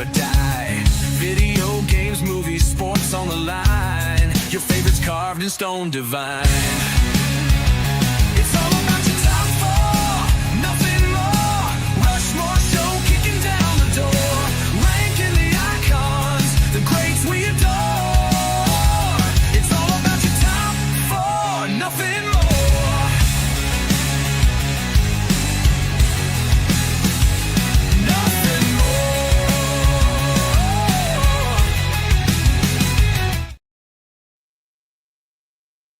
never die. Video games, movies, sports on the line. Your favorites carved in stone divine. It's all about your top four, nothing more. Rushmore show kicking down the door. Ranking the icons, the greats we adore. It's all about your top four, nothing more.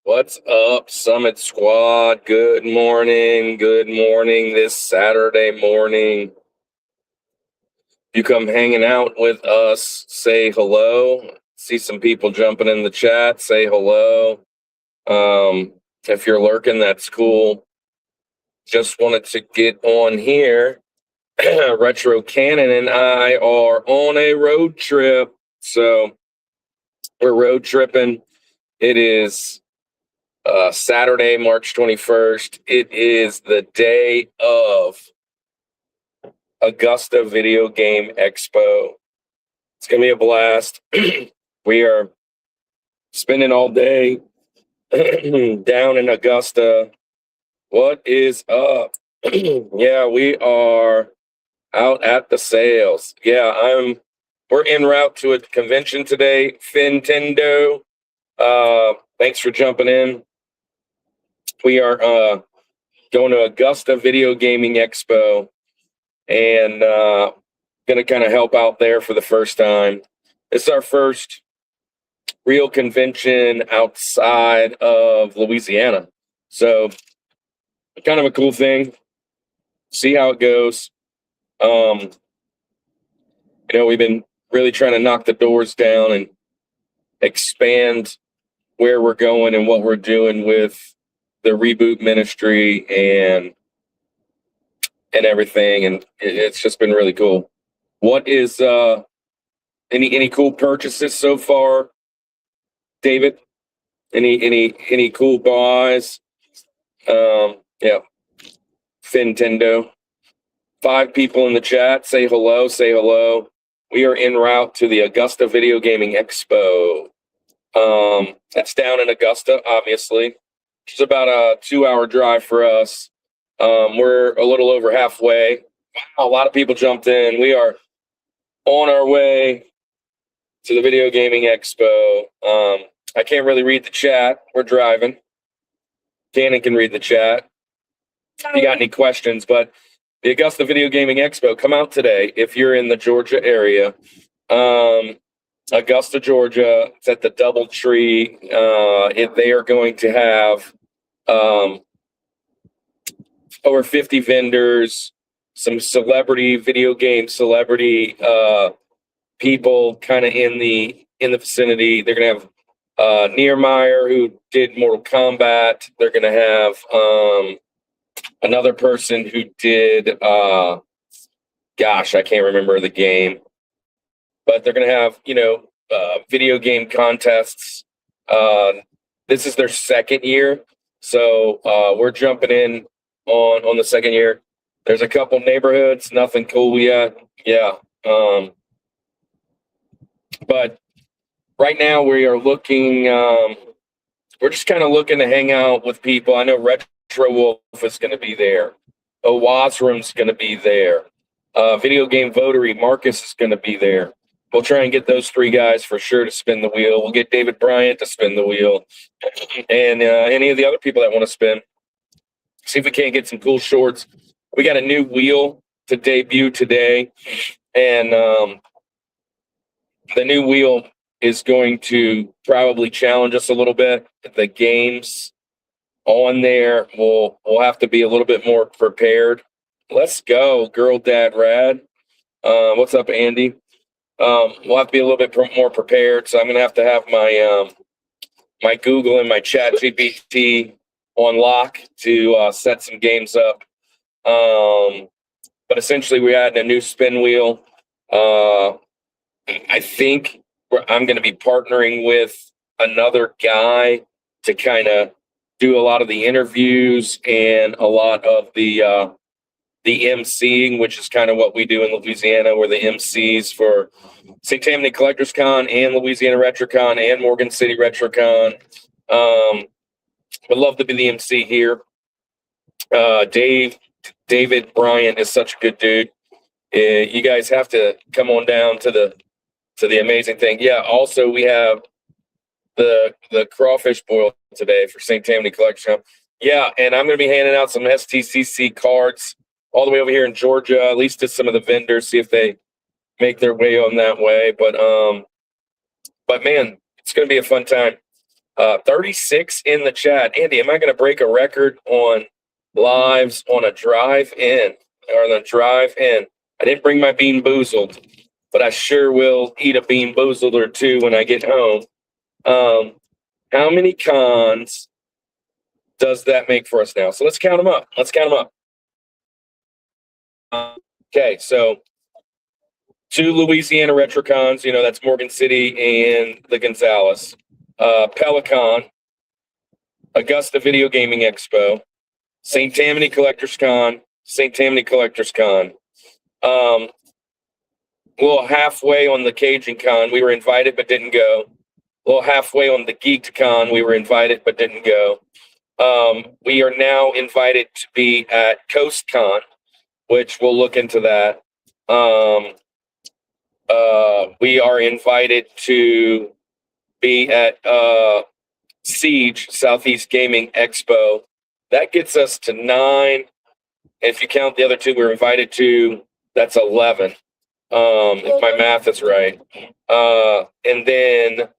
What's up, Summit Squad? Good morning this Saturday morning. You come hanging out with us, say hello. See some people jumping in the chat, say hello. If you're lurking, that's cool. Just wanted to get on here. Retro Kanon and I are on a road trip. So we're road tripping. It is Saturday, March 21st. It is the day of Augusta Video Game Expo. It's going to be a blast. We are spending all day down in Augusta. What is up? Yeah, we are out at the sales. Yeah, we're en route to a convention today, Fintendo. Thanks for jumping in. We are going to Augusta Video Gaming Expo and going to kind of help out there for the first time. It's our first real convention outside of Louisiana. So kind of a cool thing. See how it goes. We've been really trying to knock the doors down and expand where we're going and what we're doing with the reboot ministry and everything, and it's just been really cool. What is any cool purchases so far, David? Any cool buys? Yeah, Fintendo. 5 people in the chat. Say hello. Say hello. We are en route to the Augusta Video Gaming Expo. That's down in Augusta, obviously. It's about a 2-hour drive for us. We're a little over halfway. Wow, a lot of people jumped in. We are on our way to the Video Gaming Expo. I can't really read the chat. We're driving. Kanon can read the chat if you got any questions. But the Augusta Video Gaming Expo, come out today if you're in the Georgia area. Augusta, Georgia. It's at the DoubleTree. They are going to have over 50 vendors, some video game celebrity people kind of in the vicinity. They're going to have Niermeyer, who did Mortal Kombat. They're going to have another person who did I can't remember the game. But they're going to have, video game contests. This is their second year. So we're jumping in on the second year. There's a couple neighborhoods, nothing cool yet. Yeah. But right now we are looking, we're just kind of looking to hang out with people. I know Retro Wolf is going to be there. Owazrum's going to be there. Video Game Votary, Marcus is going to be there. We'll try and get those 3 guys for sure to spin the wheel. We'll get David Bryant to spin the wheel. And any of the other people that want to spin. See if we can't get some cool shorts. We got a new wheel to debut today. And the new wheel is going to probably challenge us a little bit. The games on there will have to be a little bit more prepared. Let's go, Girl Dad Rad. What's up, Andy? We'll have to be a little bit more prepared. So I'm going to have my my Google and my Chat GPT on lock to set some games up. But essentially, we had a new spin wheel. I think I'm going to be partnering with another guy to kind of do a lot of the interviews and a lot of the the emceeing, which is kind of what we do in Louisiana. We're the MCs for St. Tammany Collectors Con and Louisiana RetroCon and Morgan City RetroCon. Would love to be the MC here. David Bryant is such a good dude. You guys have to come on down to the amazing thing. Yeah. Also, we have the crawfish boil today for St. Tammany Collection. Yeah, and I'm going to be handing out some STCC cards all the way over here in Georgia, at least to some of the vendors, see if they make their way on that way. But man, it's going to be a fun time. 36 in the chat. Andy, am I going to break a record on lives on a drive-in or on a drive-in? I didn't bring my Bean Boozled, but I sure will eat a Bean Boozled or two when I get home. How many cons does that make for us now? So let's count them up. Okay, so 2 Louisiana RetroCons, that's Morgan City and the Gonzales. Pelican, Augusta Video Gaming Expo, St. Tammany Collectors Con, St. Tammany Collectors Con. A little halfway on the Cajun Con, we were invited but didn't go. A little halfway on the Geeked Con, we were invited but didn't go. We are now invited to be at Coast Con, which we'll look into that. We are invited to be at Siege, Southeast Gaming Expo. That gets us to 9. If you count the other 2 we're invited to, that's 11. If my math is right. And then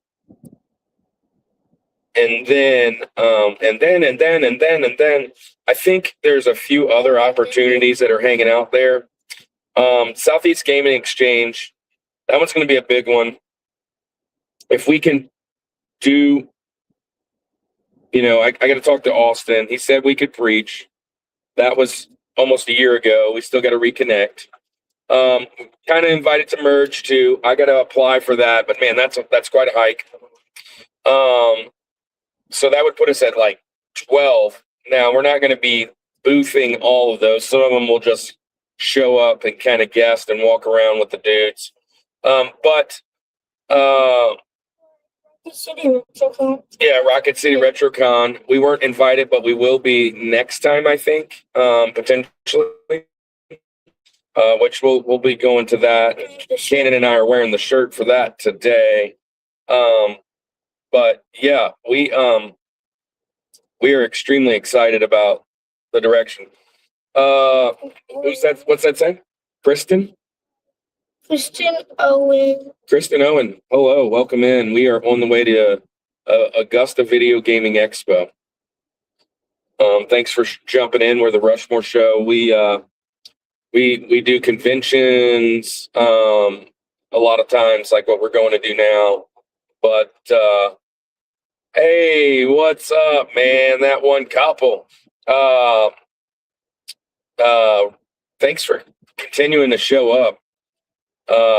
I think there's a few other opportunities that are hanging out there. Southeast Gaming Exchange, that one's going to be a big one. If we can do, I got to talk to Austin. He said we could preach. That was almost a year ago. We still got to reconnect. Kind of invited to merge too. I got to apply for that, but man, that's quite a hike. So that would put us at like 12. Now we're not going to be boothing all of those. Some of them will just show up and kind of guest and walk around with the dudes. Yeah, Rocket City RetroCon. We weren't invited, but we will be next time, I think, potentially. Which we'll be going to that. Shannon and I are wearing the shirt for that today. But yeah, we are extremely excited about the direction. Who's that? What's that saying? Kristen Owen. Hello, welcome in. We are on the way to Augusta Video Gaming Expo. Thanks for jumping in. We're the Rushmore show. We do conventions a lot of times, like what we're going to do now. But hey, what's up, man? That one couple. Thanks for continuing to show up.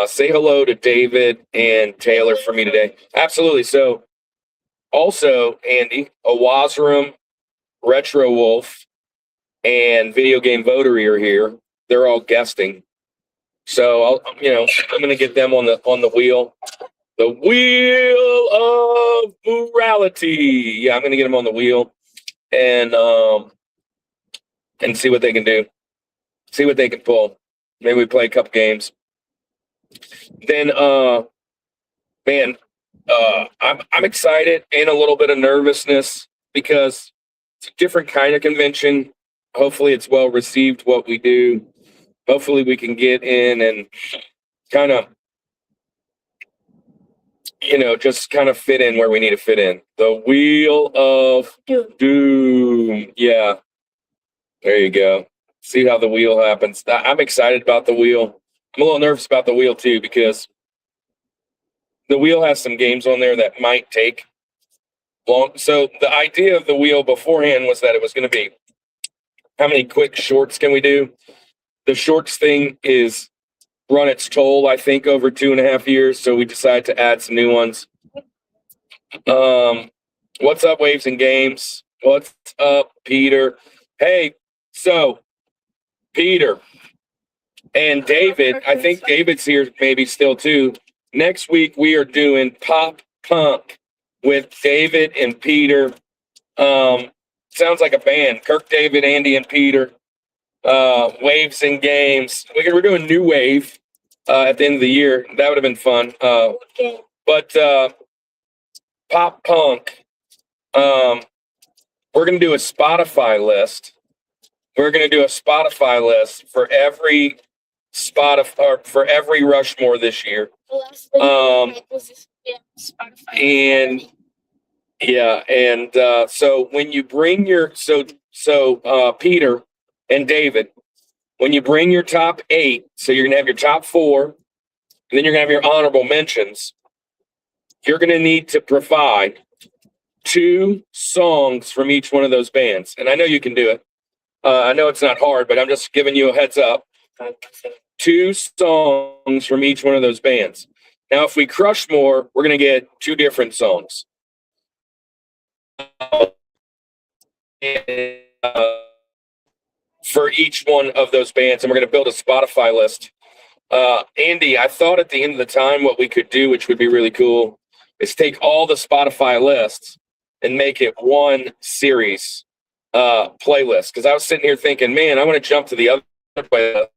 Say hello to David and Taylor for me today. Absolutely. So also, Andy, Owazram, Retro Wolf, and Video Game Votary are here. They're all guesting. So I'm going to get them on the wheel. The wheel of morality. Yeah, I'm going to get them on the wheel and see what they can do. See what they can pull. Maybe we play a couple games. Then, I'm excited and a little bit of nervousness because it's a different kind of convention. Hopefully it's well received what we do. Hopefully we can get in and kind of, just kind of fit in where we need to fit in. The Wheel of Doom. Yeah. There you go. See how the wheel happens. I'm excited about the wheel. I'm a little nervous about the wheel too because the wheel has some games on there that might take long. So the idea of the wheel beforehand was that it was going to be how many quick shorts can we do? The shorts thing is run its toll, I think, over 2.5 years. So we decided to add some new ones. What's up, Waves and Games? What's up, Peter? Hey, so Peter, and David. I think David's here maybe still too. Next week we are doing pop punk with David and Peter. Sounds like a band. Kirk, David, Andy, and Peter. Waves and games. We're doing new wave at the end of the year. That would have been fun. But pop punk. We're gonna do a Spotify list. We're gonna do a Spotify list for every for every Rushmore this year. And yeah, and so when you bring your Peter and David, when you bring your top 8, so you're gonna have your top 4, and then you're gonna have your honorable mentions. You're gonna need to provide 2 songs from each one of those bands, and I know you can do it. I know it's not hard, but I'm just giving you a heads up. 2 songs from each one of those bands. Now, if we crush more, we're going to get 2 different songs. For each one of those bands, and we're going to build a Spotify list. Andy, I thought at the end of the time what we could do, which would be really cool, is take all the Spotify lists and make it one series playlist. Because I was sitting here thinking, man, I want to jump to the other playlist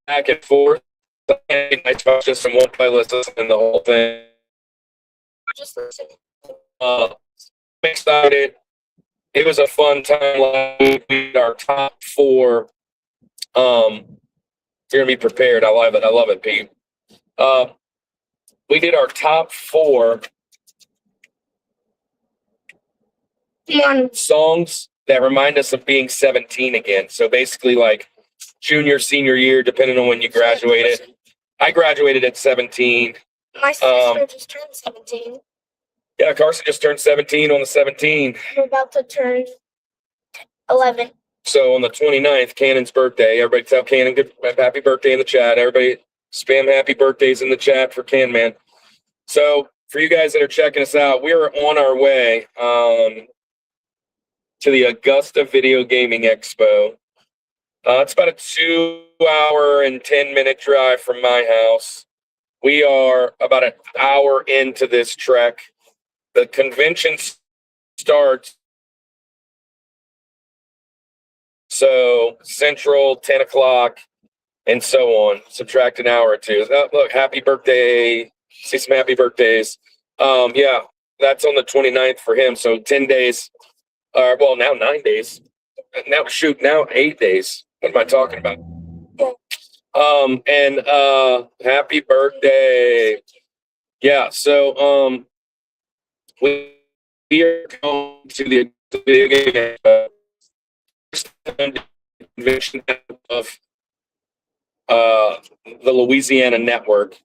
back and forth. Just from one playlist and the whole thing. Just listen. I'm excited. It was a fun time. We did our top 4. You're gonna be prepared. I love it. I love it, Pete. We did our top 4 songs that remind us of being 17 again. So basically, like junior, senior year, depending on when you graduated. I graduated at 17. My sister just turned 17. Yeah, Carson just turned 17 on the 17th. I'm about to turn 11. So on the 29th, Kanon's birthday. Everybody tell Kanon good happy birthday in the chat. Everybody spam happy birthdays in the chat for Kanon, man. So for you guys that are checking us out, we are on our way to the Augusta Video Gaming Expo. It's about a 2-hour and 10-minute drive from my house. We are about an hour into this trek. The convention starts so Central, 10 o'clock, and so on. Subtract an hour or 2. Oh, look, happy birthday. See some happy birthdays. Yeah, that's on the 29th for him. So 10 days. Well, now 9 days. Now 8 days. What am I talking about? And happy birthday. Yeah, so we are going to the video game convention of the Louisiana network.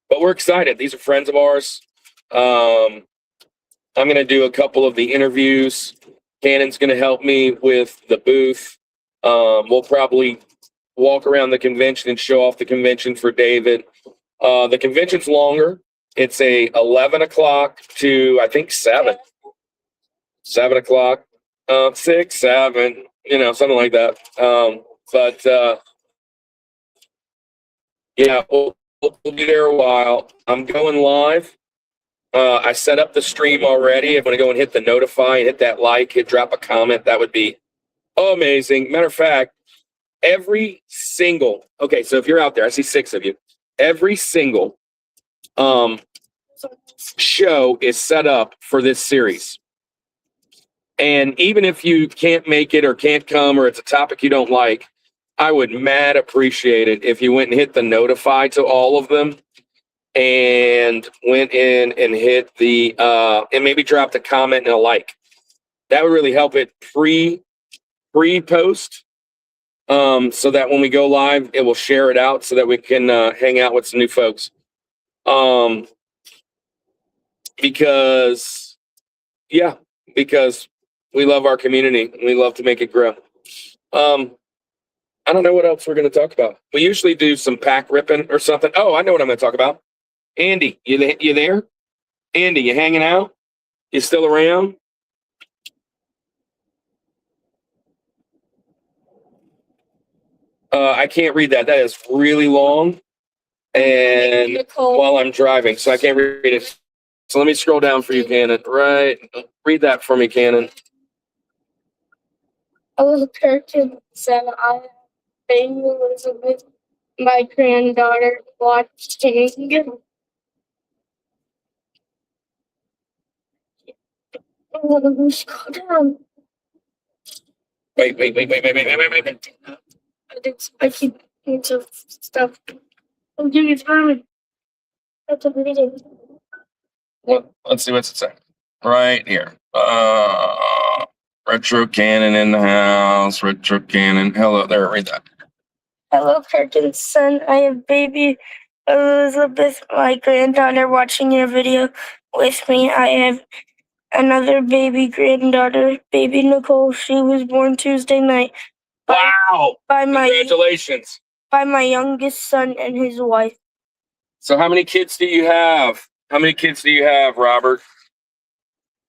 But we're excited. These are friends of ours. I'm going to do a couple of the interviews. Kanon's going to help me with the booth. We'll probably walk around the convention and show off the convention for David. The convention's longer. It's a 11 o'clock to, I think, 7. 7 o'clock. 6, 7, something like that. But yeah, we'll be there a while. I'm going live. I set up the stream already. I'm going to go and hit the notify, hit that like, drop a comment. That would be amazing. Matter of fact, every single, okay, so if you're out there, I see 6 of you. Every single show is set up for this series. And even if you can't make it or can't come or it's a topic you don't like, I would mad appreciate it if you went and hit the notify to all of them and went in and hit the and maybe dropped a comment and a like. That would really help it pre-post so that when we go live, it will share it out so that we can hang out with some new folks. Because we love our community and we love to make it grow. I don't know what else we're going to talk about. We usually do some pack ripping or something. Oh, I know what I'm going to talk about. Andy, you there? Andy, you hanging out? You still around? I can't read that. That is really long, and Nicole. while I'm driving, so I can't read it. So let me scroll down for you, Kanon. Right, read that for me, Kanon. Hello, Kirk and said I am baby Elizabeth, my granddaughter, watching. Oh, scroll down. Wait. I keep into stuff. I'm doing it for That's a reading. Let's see what's it say. Right here. Retro Cannon in the house. Retro Cannon. Hello there. Read that. Hello, Kirk and son. I have baby Elizabeth, my granddaughter, watching your video with me. I have another baby granddaughter, baby Nicole. She was born Tuesday night Wow! by my Congratulations. youngest son and his wife. So how many kids do you have? How many kids do you have, Robert?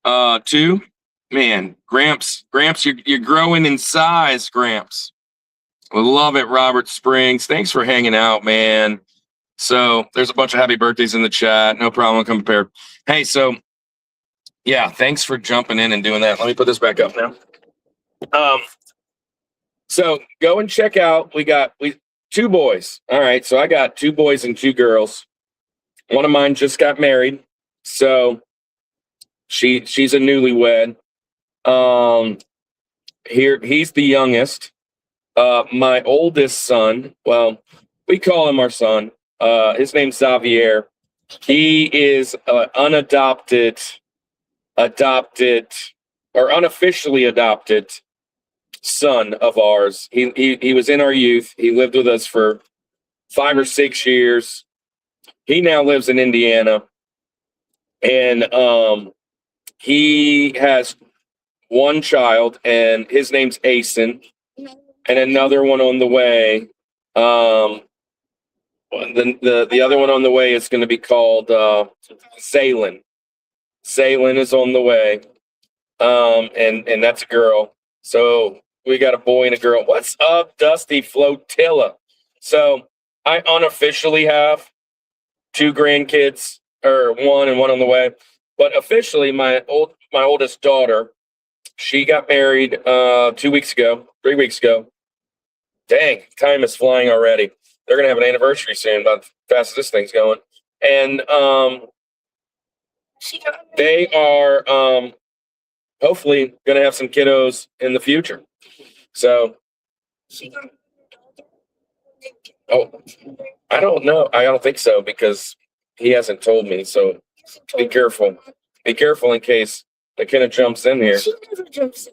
2? Man, Gramps, you're growing in size, Gramps. We love it, Robert Springs. Thanks for hanging out, man. So there's a bunch of happy birthdays in the chat. No problem. I'll come prepared. Hey, so yeah, thanks for jumping in and doing that. Let me put this back up now. So go and check out. We 2 boys. All right. So I got 2 boys and 2 girls. One of mine just got married. So she's a newlywed. Here he's the youngest. My oldest son, well, we call him our son. His name's Xavier. He is unadopted, or unofficially adopted son of ours. He was in our youth. He lived with us for 5 or 6 years. He now lives in Indiana, and he has 1 child, and his name's Asen, and another one on the way. The other one on the way is going to be called Zaylin. Zaylin is on the way, and that's a girl. So we got a boy and a girl. What's up, Dusty Flotilla? So I unofficially have 2 grandkids, or 1 and 1 on the way. But officially, my oldest daughter, she got married 3 weeks ago. Dang, time is flying already. They're gonna have an anniversary soon, about as fast as this thing's going. And they are hopefully gonna have some kiddos in the future. So I don't know. I don't think so, because he hasn't told me. So be careful. Be careful in case McKenna jumps in here. She never jumps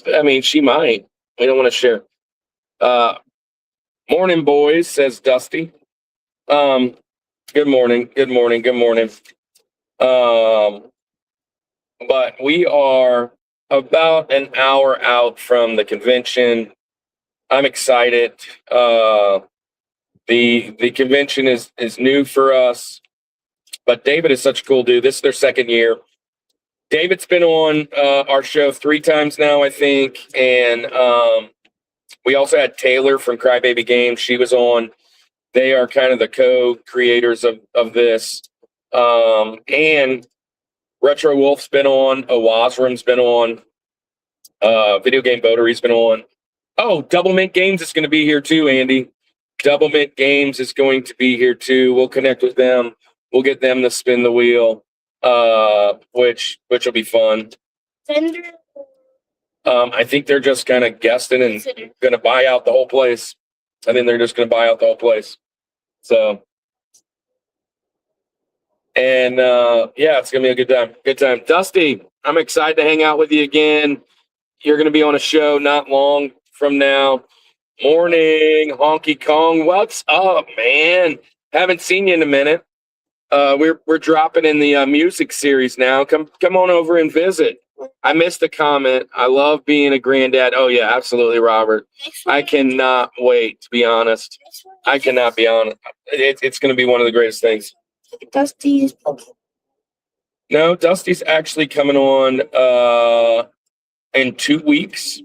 in. I mean, she might. We don't want to share. Morning, boys, says Dusty. Good morning. But we are about an hour out from the convention. I'm excited. The convention is new for us, but David is such a cool dude. This is their 2nd year. David's been on our show 3 times now, I think, and we also had Taylor from Crybaby Games. She was on. They are kind of the co-creators of this. And Retro Wolf's been on. Owazram's been on. Video Game Votary's been on. Oh, Double Mint Games is going to be here too, Andy. Double Mint Games is going to be here too. We'll connect with them. We'll get them to spin the wheel, which will be fun. Vendor. I think they're just kind of guessing and going to buy out the whole place. I think they're just going to buy out the whole place. So, and yeah, it's going to be a good time. Good time. Dusty, I'm excited to hang out with you again. You're going to be on a show not long from now. Morning, Honky Kong. What's up, man? Haven't seen you in a minute. We're dropping in the music series now. Come on over and visit. I missed a comment. I love being a granddad. Oh yeah, absolutely, Robert. I cannot wait, to be honest. I cannot be honest. It's going to be one of the greatest things. Dusty's. No, Dusty's actually coming on in 2 weeks.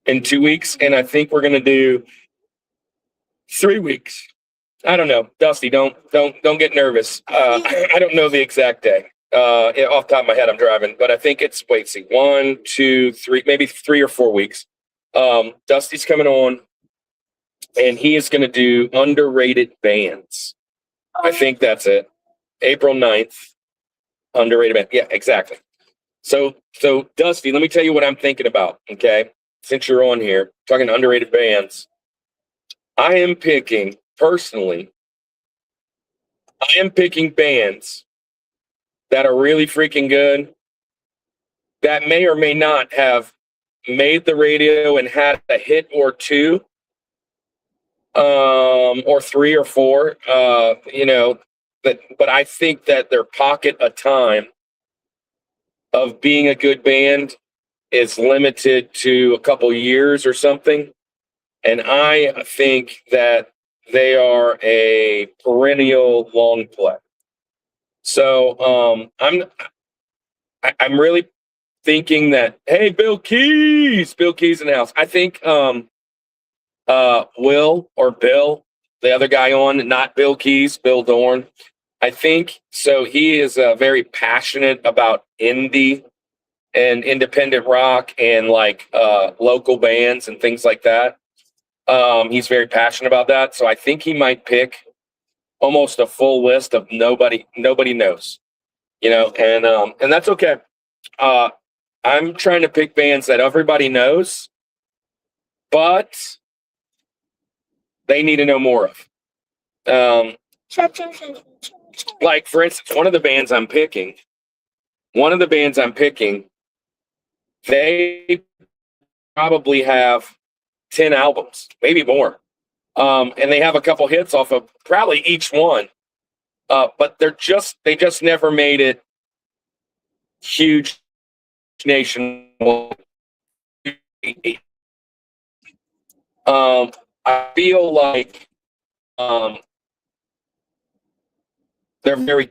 And I think we're going to do 3 weeks. I don't know. Dusty, don't get nervous. I don't know the exact day. Off the top of my head, I'm driving, but I think it's 1, 2, 3, maybe 3 or 4 weeks. Dusty's coming on, and he is going to do underrated bands. I think that's it. April 9th, underrated band. Yeah, exactly. So Dusty, let me tell you what I'm thinking about. Okay, since you're on here talking underrated bands, I am picking bands that are really freaking good, that may or may not have made the radio and had a hit or two, or 3 or 4, but I think that their pocket of time of being a good band is limited to a couple years or something. And I think that they are a perennial long play. So I'm really thinking that, hey, Bill Keys in the house. I think Will or Bill, the other guy on, not Bill Keys, Bill Dorn. I think so. He is very passionate about indie and independent rock and like local bands and things like that. He's very passionate about that. So I think he might pick almost a full list of nobody knows, and that's okay. I'm trying to pick bands that everybody knows, but they need to know more of. Like, for instance, one of the bands I'm picking, they probably have 10 albums, maybe more. And they have a couple hits off of probably each one. But they just never made it huge nationwide. I feel like they're very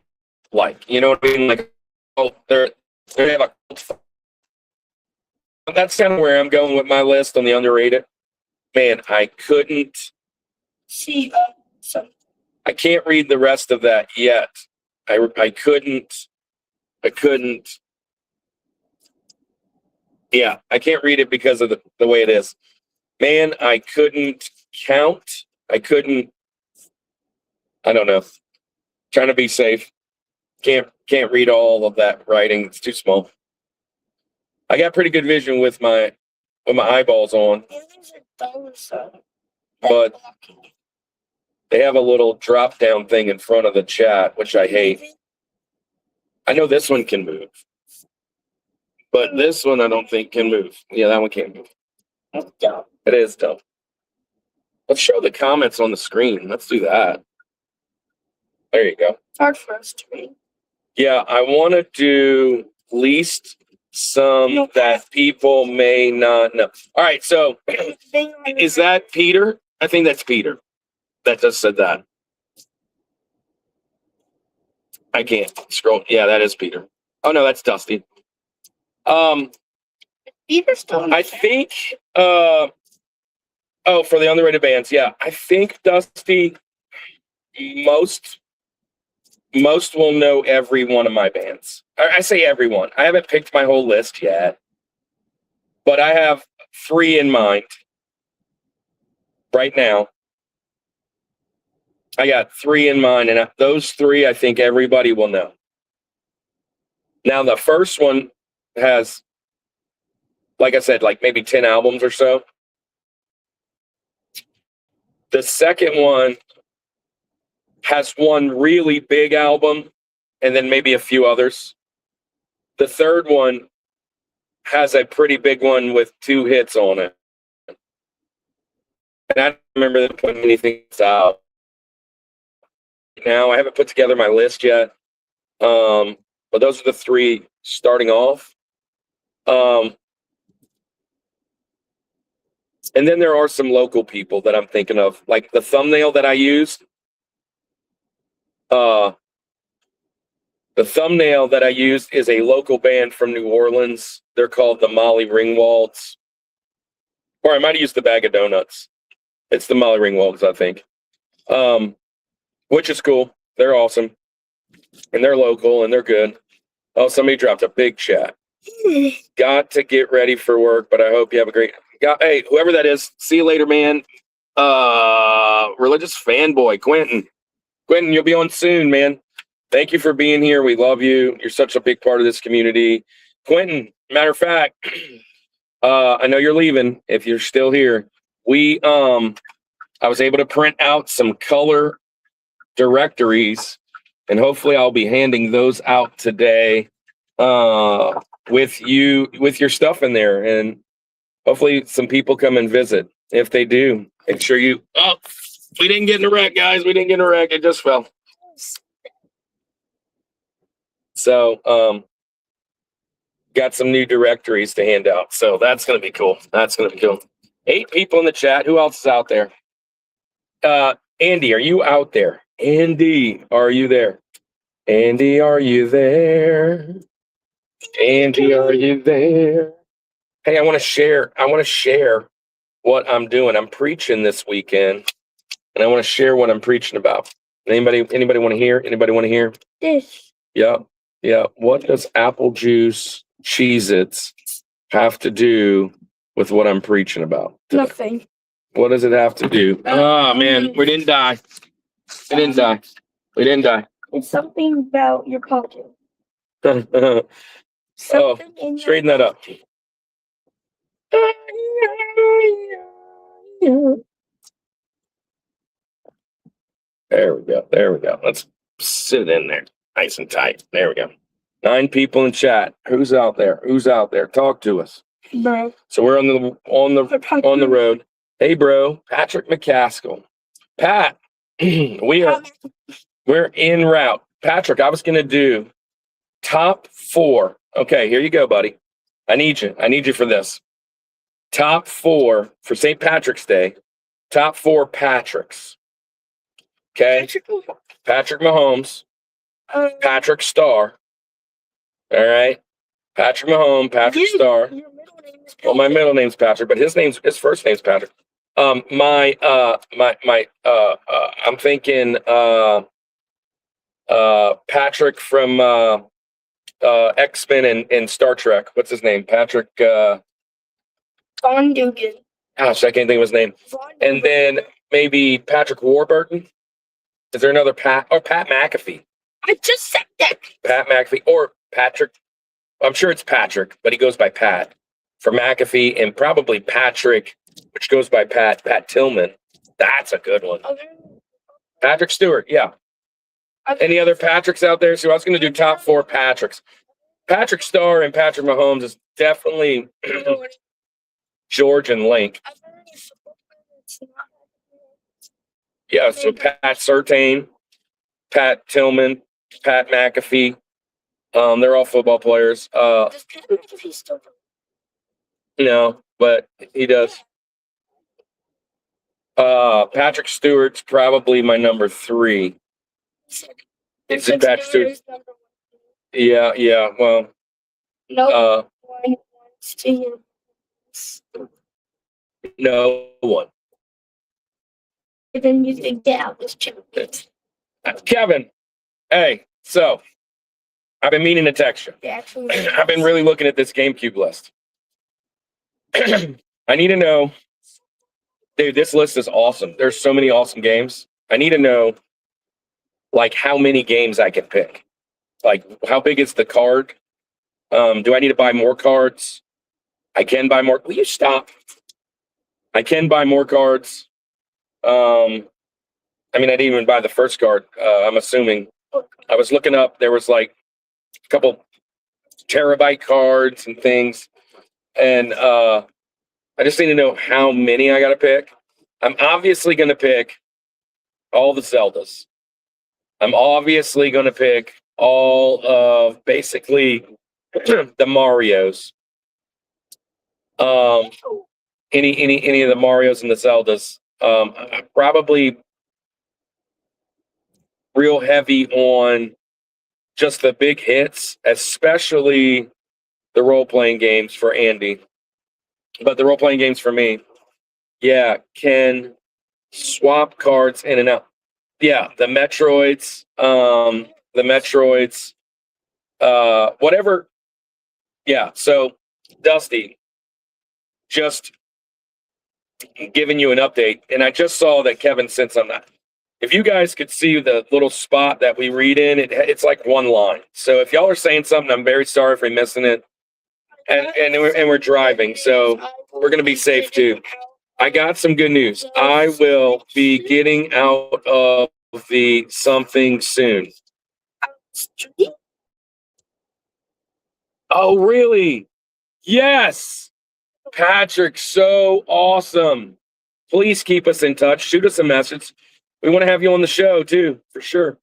you know what I mean? Like, they have a. That's kind of where I'm going with my list on the underrated. Man, I couldn't see. I can't read the rest of that yet. I couldn't. Yeah, I can't read it because of the way it is. Man, I couldn't count. I don't know. Trying to be safe. Can't read all of that writing. It's too small. I got pretty good vision with my eyeballs on. But they have a little drop down thing in front of the chat, which I hate. I know this one can move, but this one I don't think can move. Yeah, that one can't move. It's dumb. It is dumb. Let's show the comments on the screen. Let's do that. There you go. Hard for us to read. Yeah, I want to do least some that people may not know. All right, so is that Peter? I think that's Peter. That just said that. I can't scroll. Yeah, that is Peter. Oh no, that's Dusty. Peter's still. I think. For the underrated bands, yeah, I think Dusty. Most will know every one of my bands. I say everyone. I haven't picked my whole list yet, but I have 3 in mind right now. I got 3 in mind, and those 3 I think everybody will know. Now, the first one has, like I said, like maybe 10 albums or so. The second one has one really big album and then maybe a few others. The third one has a pretty big one with 2 hits on it. And I don't remember them putting anything out. Now, I haven't put together my list yet. But those are the 3 starting off. And then there are some local people that I'm thinking of. Like the thumbnail that I used. The thumbnail that I used is a local band from New Orleans. They're called the Molly Ringwalds. Or I might have used the Bag of Donuts. It's the Molly Ringwalds, I think. which is cool. They're awesome, and they're local, and they're good. Oh, somebody dropped a big chat. Got to get ready for work, but I hope you have a great. Hey, whoever that is, see you later, man. Religious fanboy, Quentin. Quentin, you'll be on soon, man. Thank you for being here. We love you. You're such a big part of this community. Quentin, matter of fact, I know you're leaving. If you're still here, I was able to print out some color directories, and hopefully I'll be handing those out today with your stuff in there, and hopefully some people come and visit. If they do, make sure you. Oh, we didn't get in a wreck, guys. We didn't get in a wreck. It just fell. So, got some new directories to hand out. So that's going to be cool. 8 people in the chat. Who else is out there? Andy, are you out there? Andy, are you there? Andy, are you there? Andy, are you there? Hey, I want to share what I'm doing. I'm preaching this weekend, and I want to share what I'm preaching about. Anybody want to hear? Anybody want to hear? This. Yeah. What does apple juice Cheez-Its have to do with what I'm preaching about today? Nothing. What does it have to do? Oh, man, we didn't die. We didn't die. It's something about your pocket. Oh, Something in your straighten that up. There we go. Let's sit in there nice and tight. There we go. 9 people in chat. Who's out there? Talk to us. Bro. So we're on the road. Hey, bro, Patrick McCaskill. Pat, we're en route. Patrick, I was going to do top 4. Okay, here you go, buddy. I need you for this. Top 4 for St. Patrick's Day. Top 4 Patricks. Okay? Patrick Mahomes. Patrick Star. All right? Patrick Mahomes, Patrick Star. Your middle name is Well, my middle name's Patrick, but his first name's Patrick. I'm thinking Patrick from X-Men and Star Trek. What's his name? Patrick Von Dugan. gosh, I can't think of his name. And then maybe Patrick Warburton. Is there another Pat or Pat McAfee? I just said that. Pat McAfee or Patrick. I'm sure it's Patrick, but he goes by Pat. For McAfee, and probably Patrick, which goes by Pat Tillman. That's a good one. Patrick Stewart, yeah. Any other Patricks out there? So I was going to do top 4 Patricks. Patrick Starr and Patrick Mahomes is definitely George and Link. Yeah, so Pat Surtain, Pat Tillman, Pat McAfee. They're all football players. Does Pat McAfee still do? No, but he does. Patrick Stewart's probably my number 3. Is it Patrick Stewart? Yeah. Well, no one wants to hear this. No one. Then you think get out this channel. Kevin, hey, so I've been meaning to text you. I've been really looking at this GameCube list. I need to know, dude, this list is awesome. There's so many awesome games. I need to know, like, how many games I can pick. Like, how big is the card? Do I need to buy more cards? I can buy more. Will you stop? I can buy more cards. I mean, I didn't even buy the first card. I'm assuming. I was looking up. There was like a couple terabyte cards and things. And I just need to know how many I got to pick. I'm obviously going to pick all the Zeldas. I'm obviously going to pick all of basically the Marios. Any of the Marios and the Zeldas. Probably real heavy on just the big hits, especially the role-playing games for Andy. But the role-playing games for me, yeah, can swap cards in and out. yeah, the Metroids, whatever. Yeah. So, Dusty, just giving you an update, and I just saw that Kevin sent some. If you guys could see the little spot that we read in, it's like one line. So if y'all are saying something, I'm very sorry for missing it. And we're driving, so we're gonna be safe too. I got some good news. I will be getting out of the something soon. Oh, really? Yes. Patrick, so awesome. Please keep us in touch. Shoot us a message. We want to have you on the show too, for sure.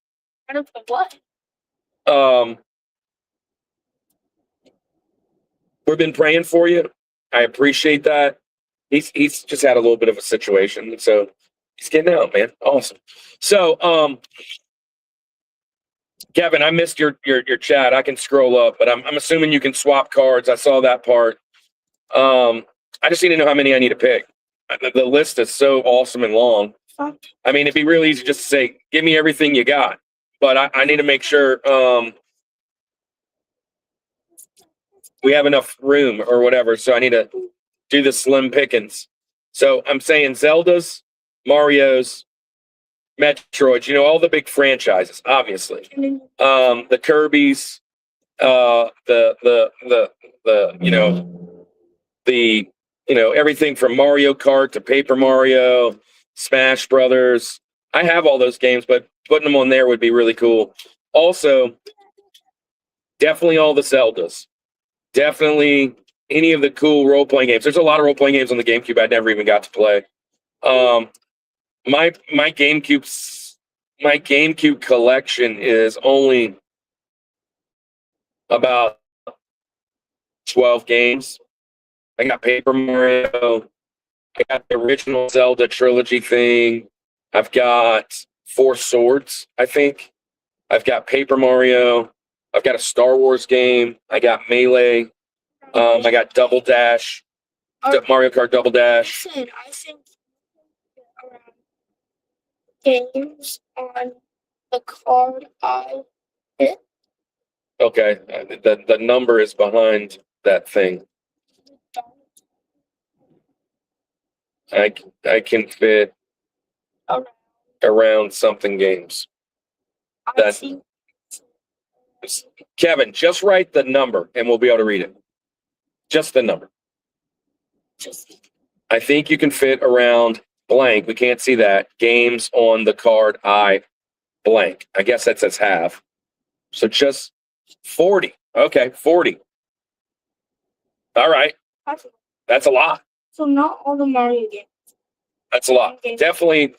I don't know what. We've been praying for you. I appreciate that. He's just had a little bit of a situation, so he's getting out, man. Awesome. So, Kevin, I missed your chat. I can scroll up, but I'm assuming you can swap cards. I saw that part. I just need to know how many I need to pick. The list is so awesome and long. I mean, it'd be really easy just to say, give me everything you got. But I need to make sure we have enough room or whatever. So I need to do the slim pickings. So I'm saying Zeldas, Marios, Metroids, all the big franchises, obviously. The Kirby's, everything from Mario Kart to Paper Mario, Smash Brothers. I have all those games, but putting them on there would be really cool. Also, definitely all the Zeldas. Definitely any of the cool role-playing games. There's a lot of role-playing games on the GameCube I never even got to play. My GameCube collection is only about 12 games. I got Paper Mario. I got the original Zelda trilogy thing. I've got Four Swords, I think. I've got Paper Mario. I've got a Star Wars game. I got Melee. I got Double Dash. Mario Kart Double Dash. I think games on the card I hit. Okay, the number is behind that thing. I can fit around something games. Kevin, just write the number and we'll be able to read it. Just the number. I think you can fit around blank. We can't see that. Games on the card I blank. I guess that says have. So just 40. Okay, 40. All right. That's a lot. So not all the Mario games. That's a lot. Definitely.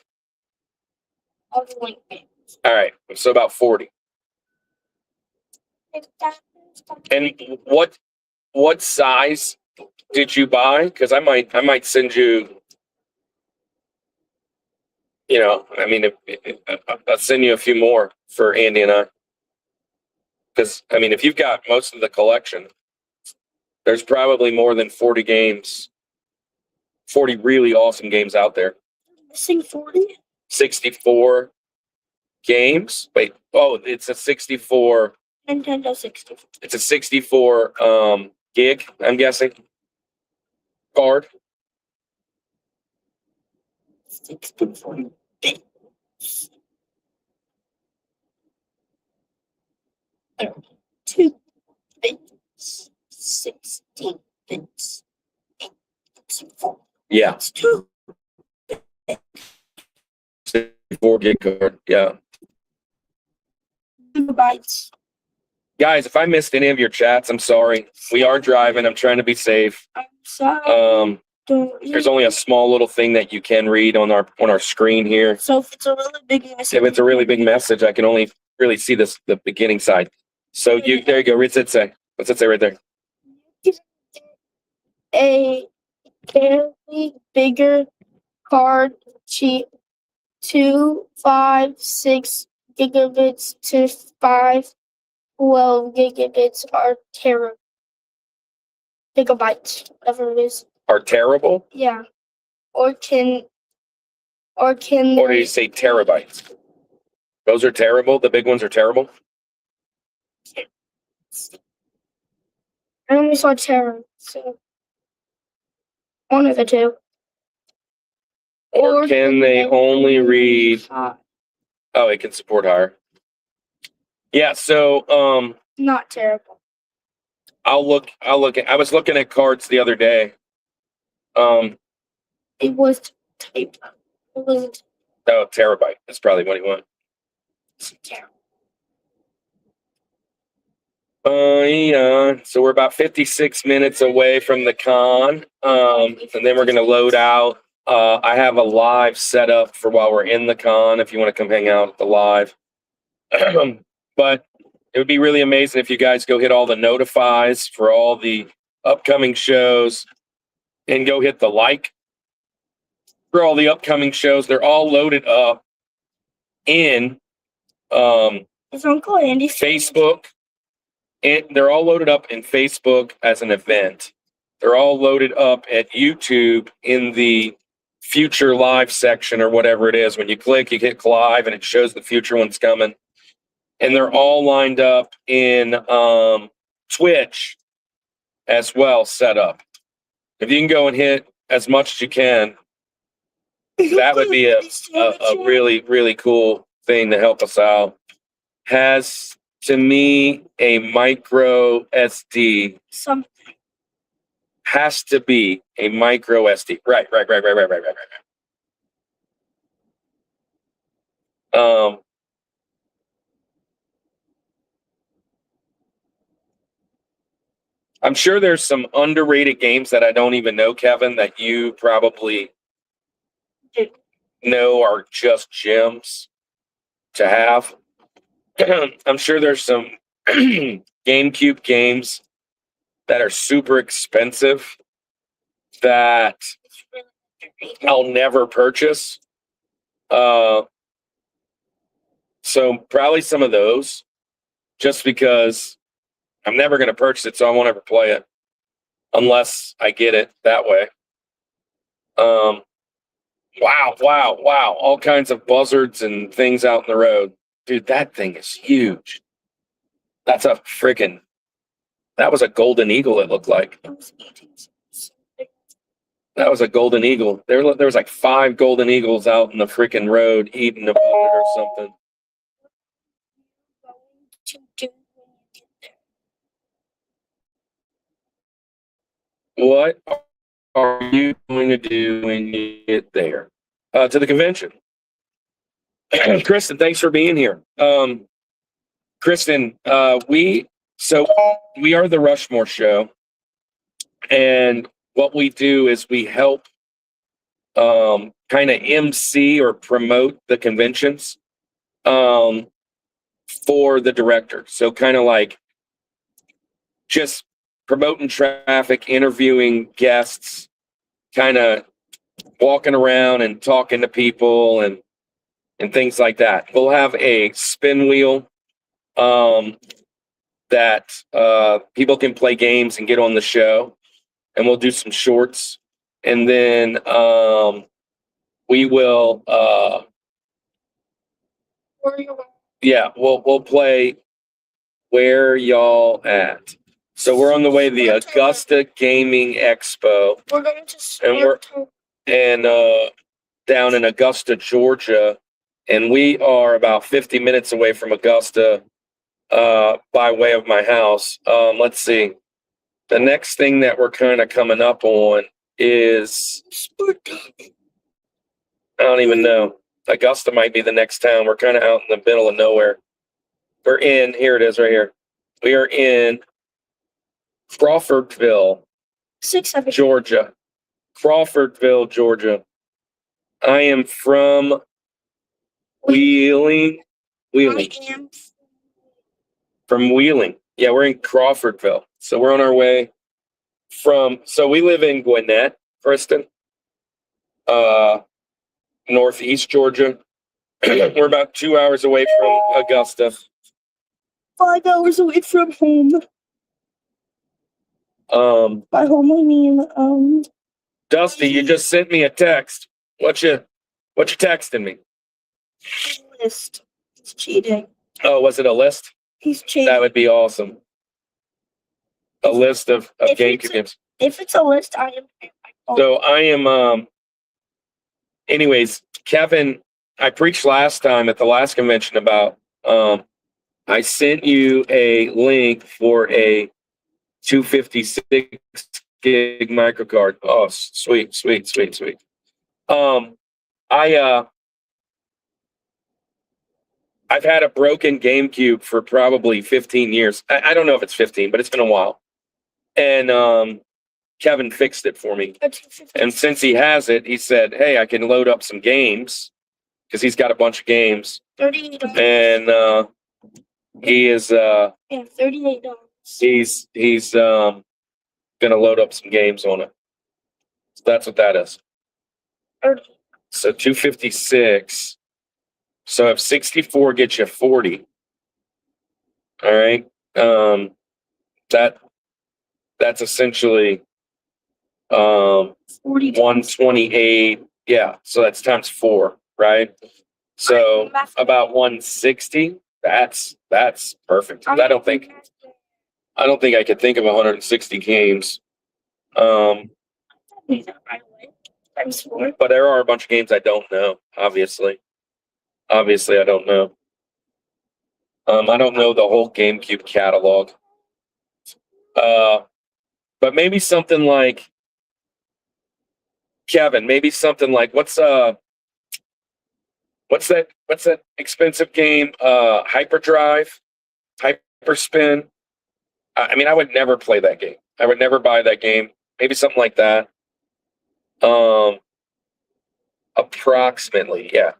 All the Link games. All right. So about 40. And what size did you buy? Because I might send you. I'll send you a few more for Andy and I. Because if you've got most of the collection, there's probably more than 40 games. 40 really awesome games out there. Missing 40? 64 games. Wait, it's a 64. Nintendo 64. It's a 64 gig, I'm guessing. Card. 64 bits. 2 bits. 16 bits. 64. Yeah. It's 2. 64 gig card. Yeah. Gigabytes. Guys, if I missed any of your chats, I'm sorry. We are driving. I'm trying to be safe. I'm sorry. There's only a small little thing that you can read on our screen here. So if it's a really big message, if it's a really big message, I can only really see the beginning side. So there you go. What's it say? What's it say right there? A fairly bigger card, 256 gigabits to 512 gigabits are gigabytes, whatever it is. Are terrible? Yeah. Or do you say terabytes? Those are terrible. The big ones are terrible. I only saw Terror, so one of the two. Or can they only read? High. Oh, it can support higher. Yeah. So Not terrible. I'll look. I was looking at cards the other day. It was type. It was Oh, terabyte. That's probably what he wants. terrible. Yeah. So we're about 56 minutes away from the con. And then we're gonna load out. I have a live set up for while we're in the con if you want to come hang out at the live. But it would be really amazing if you guys go hit all the notifies for all the upcoming shows and go hit the like for all the upcoming shows. They're all loaded up in Is Uncle Andy Facebook. And they're all loaded up in Facebook as an event. They're all loaded up at YouTube in the future live section or whatever it is. When you click, you hit live and it shows the future ones coming. And they're all lined up in Twitch as well, set up. If you can go and hit as much as you can, that would be a really, really cool thing to help us out. Has, to me, a micro SD. Something. Has to be a micro SD. Right. I'm sure there's some underrated games that I don't even know, Kevin, that you probably know are just gems to have. I'm sure there's some GameCube games that are super expensive that I'll never purchase. So probably some of those, just because I'm never going to purchase it, so I won't ever play it unless I get it that way. Wow. All kinds of buzzards and things out in the road. Dude, that thing is huge. That's a freaking... That was a golden eagle, it looked like. That was a golden eagle. There was like 5 golden eagles out in the freaking road eating a buzzard or something. What are you going to do when you get there? To the convention. Kristen, thanks for being here. Kristen, we are the Rushmore show, and what we do is we help kind of MC or promote the conventions for the director. So kind of like just promoting traffic, interviewing guests, kind of walking around and talking to people and things like that. We'll have a spin wheel that people can play games and get on the show, and we'll do some shorts, and then we will we'll play Where Y'all At. So we're on the way to the Augusta Gaming Expo. We're going to start down in Augusta, Georgia, and we are about 50 minutes away from Augusta by way of my house. Let's see. The next thing that we're kind of coming up on is, I don't even know. Augusta might be the next town. We're kind of out in the middle of nowhere. Here it is right here. We are in Crawfordville, Georgia. Crawfordville, Georgia. I am from Wheeling. From Wheeling. Yeah, we're in Crawfordville. So we're on our way so we live in Gwinnett, Kristen, northeast Georgia. We're about 2 hours away from Augusta. 5 hours away from home. By home I mean Dusty, you just sent me a text. What you texting me? List. He's cheating. Oh, was it a list? He's cheating. That would be awesome. A list of GameCube games. If it's a list, I am. So I am. Anyways, Kevin, I preached last time at the last convention about. I sent you a link for a 256 gig microcard. Oh, sweet. I've had a broken GameCube for probably 15 years. I don't know if it's 15, but it's been a while. And Kevin fixed it for me. And since he has it, he said, "Hey, I can load up some games," because he's got a bunch of games. $38. And he is $38. he's gonna load up some games on it. So that's what that is. 30. So 256. So if 64 gets you 40, all right, that's essentially 128. Yeah, so that's times 4, right? So about 160. That's perfect. I don't think I could think of 160 games. But there are a bunch of games I don't know, obviously. I don't know. I don't know the whole GameCube catalog. But maybe something like Kevin, what's that expensive game? Hyperdrive, Hyperspin. I mean, I would never play that game. I would never buy that game. Maybe something like that. Approximately. Yeah,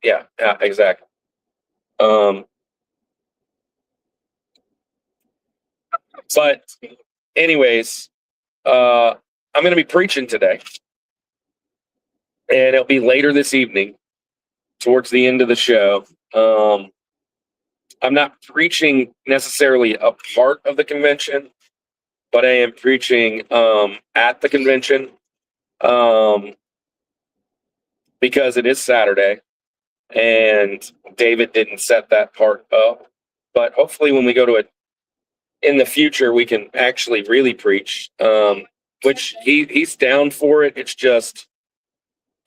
exactly. But anyways, I'm going to be preaching today, and it'll be later this evening, towards the end of the show. I'm not preaching necessarily a part of the convention, but I am preaching at the convention because it is Saturday, and David didn't set that part up. But hopefully when we go to it in the future, we can actually really preach, which he's down for it. It's just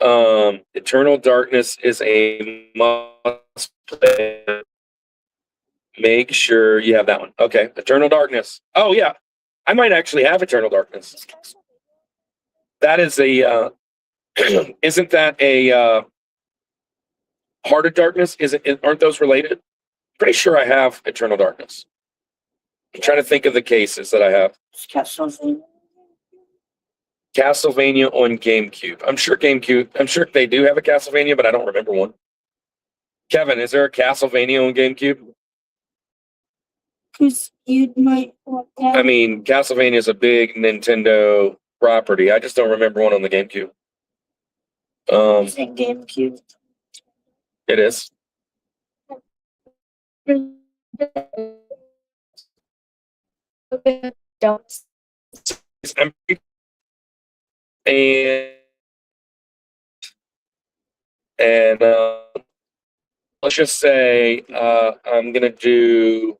Eternal Darkness is a must play. Make sure you have that one. Okay, Eternal Darkness. Oh yeah, I might actually have Eternal Darkness. That is a isn't that a Heart of Darkness? Aren't those related? Pretty sure I have Eternal Darkness. I'm trying to think of the cases that I have. Castlevania on GameCube. I'm sure they do have a Castlevania, but I don't remember one. Kevin, is there a Castlevania on GameCube? Because you might want that. I mean, Castlevania is a big Nintendo property. I just don't remember one on the GameCube. Is it GameCube? It is. Don't. And let's just say I'm gonna do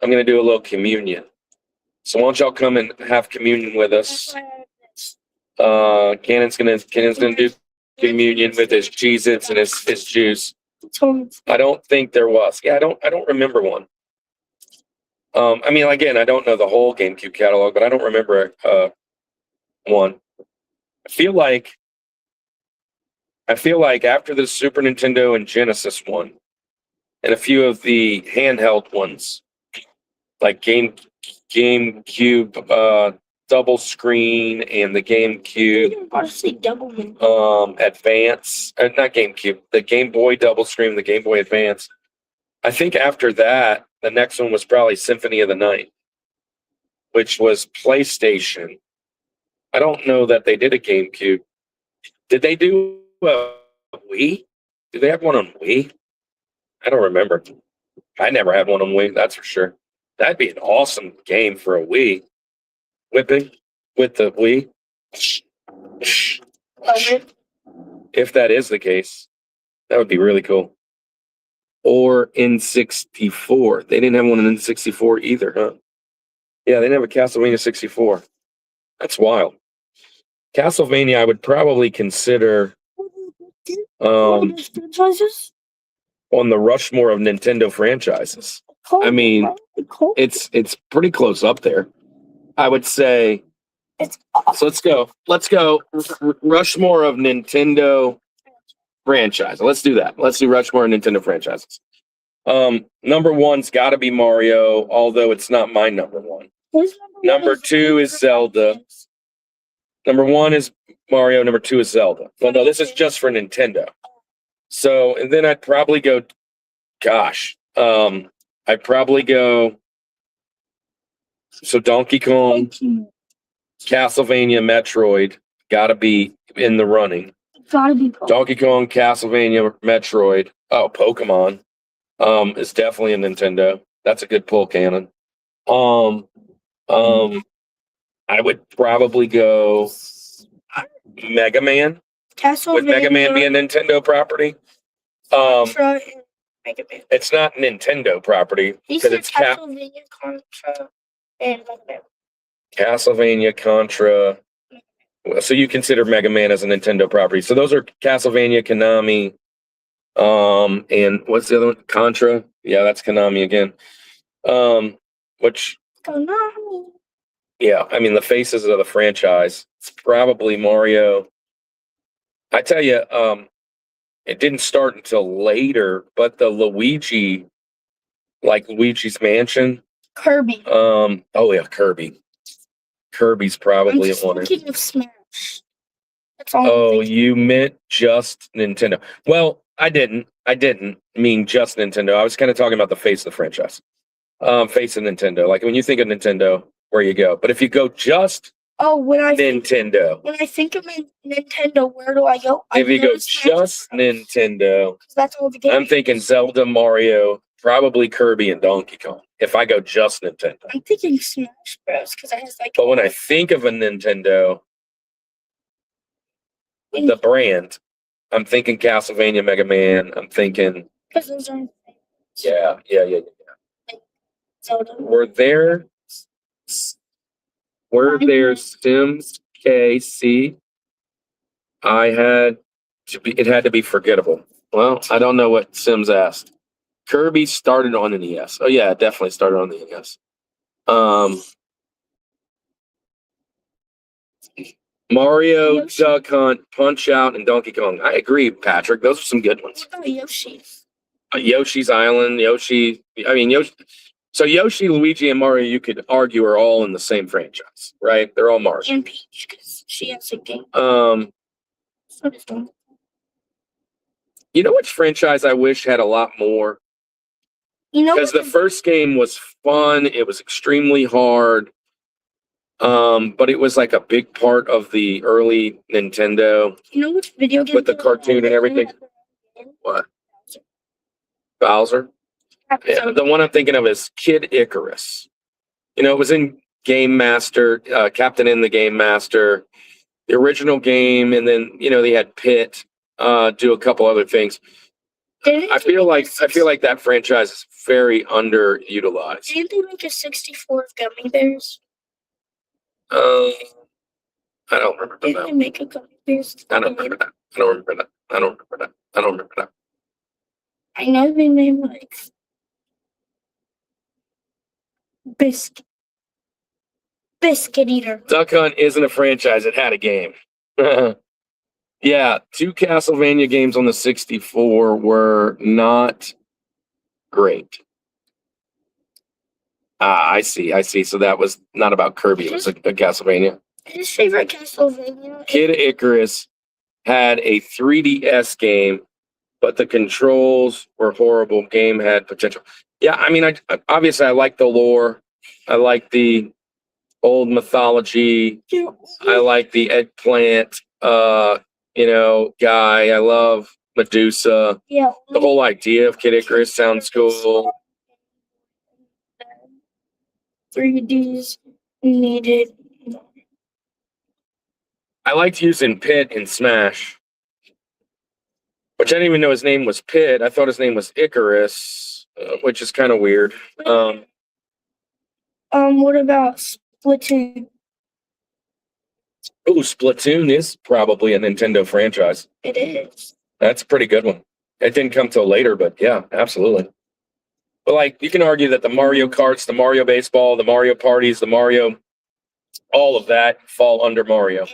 a little communion. So why don't y'all come and have communion with us? Kanon's gonna do communion with his Cheez-Its and his juice. I don't think there was. Yeah, I don't remember one. I mean, again, I don't know the whole GameCube catalog, but I don't remember one. I feel like after the Super Nintendo and Genesis one, and a few of the handheld ones, like GameCube double screen and the GameCube Advance, not GameCube, the Game Boy double screen, the Game Boy Advance. I think after that, the next one was probably Symphony of the Night, which was PlayStation. I don't know that they did a GameCube. Did they do a Wii? Did they have one on Wii? I don't remember. I never had one on Wii, that's for sure. That'd be an awesome game for a Wii. Whipping with the Wii. If that is the case, that would be really cool. or N64. They didn't have one in N64 either, huh? Yeah, they didn't have a Castlevania 64. That's wild. Castlevania, I would probably consider franchises? on the Rushmore of Nintendo franchises. I mean, it's pretty close up there. I would say. So let's go. Rushmore of Nintendo franchise. Let's do that. Let's do Rushmore of Nintendo franchises. Number one's got to be Mario, although it's not my number one. Number two is Zelda. Number one is Mario. Number two is Zelda. Well, no, this is just for Nintendo. So, and then I'd probably go. Gosh, I'd probably go. So Donkey Kong, Castlevania, Metroid, got to be in the running. Gotta be Pokemon. Donkey Kong, Castlevania, Metroid. Oh, Pokemon. Is definitely a Nintendo. That's a good pull, Kanon. I would probably go Mega Man. Would Mega Man be a Nintendo property? Contra and Mega Man. It's not Nintendo property because it's Castlevania, Contra, and Mega Man. Castlevania, Contra. So you consider Mega Man as a Nintendo property. So those are Castlevania, Konami, and what's the other one? Contra. Yeah, that's Konami again. Which Konami. yeah, I mean the faces of the franchise. It's probably Mario. I tell you, it didn't start until later, but the Luigi, like Luigi's Mansion. Kirby. Oh yeah, Kirby. Kirby's probably I'm one. thinking of Smash. That's all. Oh, you meant just Nintendo. Well, I didn't mean just Nintendo. I was kind of talking about the face of the franchise. Face of Nintendo. Like when you think of Nintendo, where you go. But if you go just Nintendo. When I think of Nintendo, where do I go? If you go just Nintendo, that's all the games. I'm thinking Zelda, Mario, probably Kirby, and Donkey Kong. If I go just Nintendo. I'm thinking Smash Bros. Because I was like. But when I think of a Nintendo, the brand, I'm thinking Castlevania, Mega Man. I'm thinking. Because those are. Yeah. Zelda. Were there Sims KC? It had to be forgettable. Well, I don't know what Sims asked. Kirby started on the NES. Oh yeah, it definitely started on the NES. Mario, Duck Hunt, Punch Out, and Donkey Kong. I agree, Patrick. Those are some good ones. What about Yoshi? Yoshi's Island, Yoshi. So Yoshi, Luigi, and Mario, you could argue, are all in the same franchise, right? They're all Mario. And Peach, because she has a game. So does Donkey. You know which franchise I wish had a lot more? Because the first game was fun. It was extremely hard. But it was like a big part of the early Nintendo. You know which video game? With the cartoon and everything. What? Bowser? Yeah, the one I'm thinking of is Kid Icarus. You know, it was in Game Master, Captain in the Game Master, the original game, and then they had Pit do a couple other things. I feel like that franchise is very underutilized. Didn't they make a 64 of Gummy Bears? I don't remember that. Didn't they make a Gummy Bears? I don't remember that. I know they made like Biscuit Eater. Duck Hunt isn't a franchise. It had a game. Yeah, 2 Castlevania games on the 64 were not great. I see. So that was not about Kirby. It was a Castlevania. His favorite Castlevania. Kid Icarus had a 3DS game, but the controls were horrible. Game had potential. Yeah, I mean, obviously I like the lore. I like the old mythology. I like the eggplant, guy. I love Medusa. Yeah. The whole idea of Kid Icarus sounds cool. 3Ds needed. I liked using Pit in Smash. which I didn't even know his name was Pitt. I thought his name was Icarus, which is kind of weird. What about Splatoon? Ooh, Splatoon is probably a Nintendo franchise. It is. That's a pretty good one. It didn't come till later, but yeah, absolutely. But like, you can argue that the Mario Karts, the Mario Baseball, the Mario Parties, the Mario, all of that fall under Mario.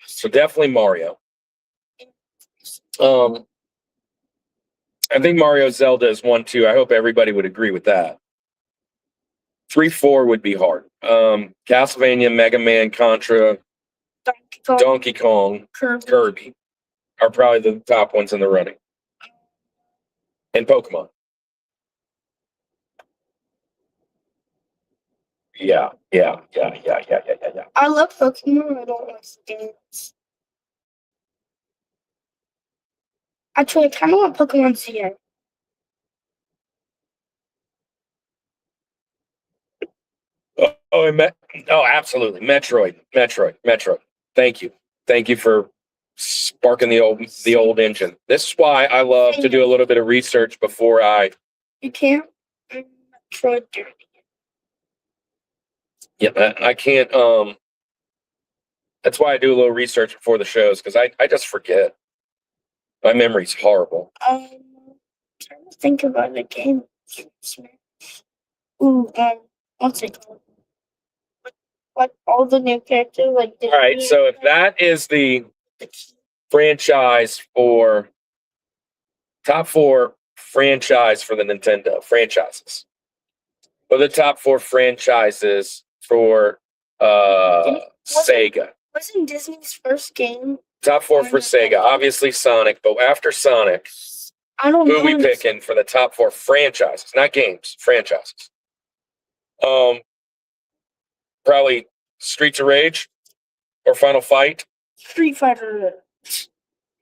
So definitely Mario. I think Mario Zelda is 1, 2. I hope everybody would agree with that. 3, 4 would be hard. Castlevania, Mega Man, Contra, Donkey Kong, Kirby are probably the top ones in the running. And Pokemon. Yeah. I love Pokemon. I don't like games. Actually, I kind of want Pokemon CX. Oh, absolutely. Metroid. Thank you for sparking the old engine. This is why I love to do a little bit of research before I. You can't. Metroid. Yeah, I can't. That's why I do a little research before the shows, because I just forget. My memory's horrible. I'm trying to think about the game. Ooh, what's it called? Like all the new characters, like. All right, so if that is the franchise for top 4 franchise for the Nintendo franchises, or the top 4 franchises for Sega. Wasn't Disney's first game? Top 4 for Sega, obviously Sonic, but after Sonic, I don't know. who are we picking for the top 4 franchises? Not games, franchises. Probably Streets of Rage or Final Fight. Street Fighter.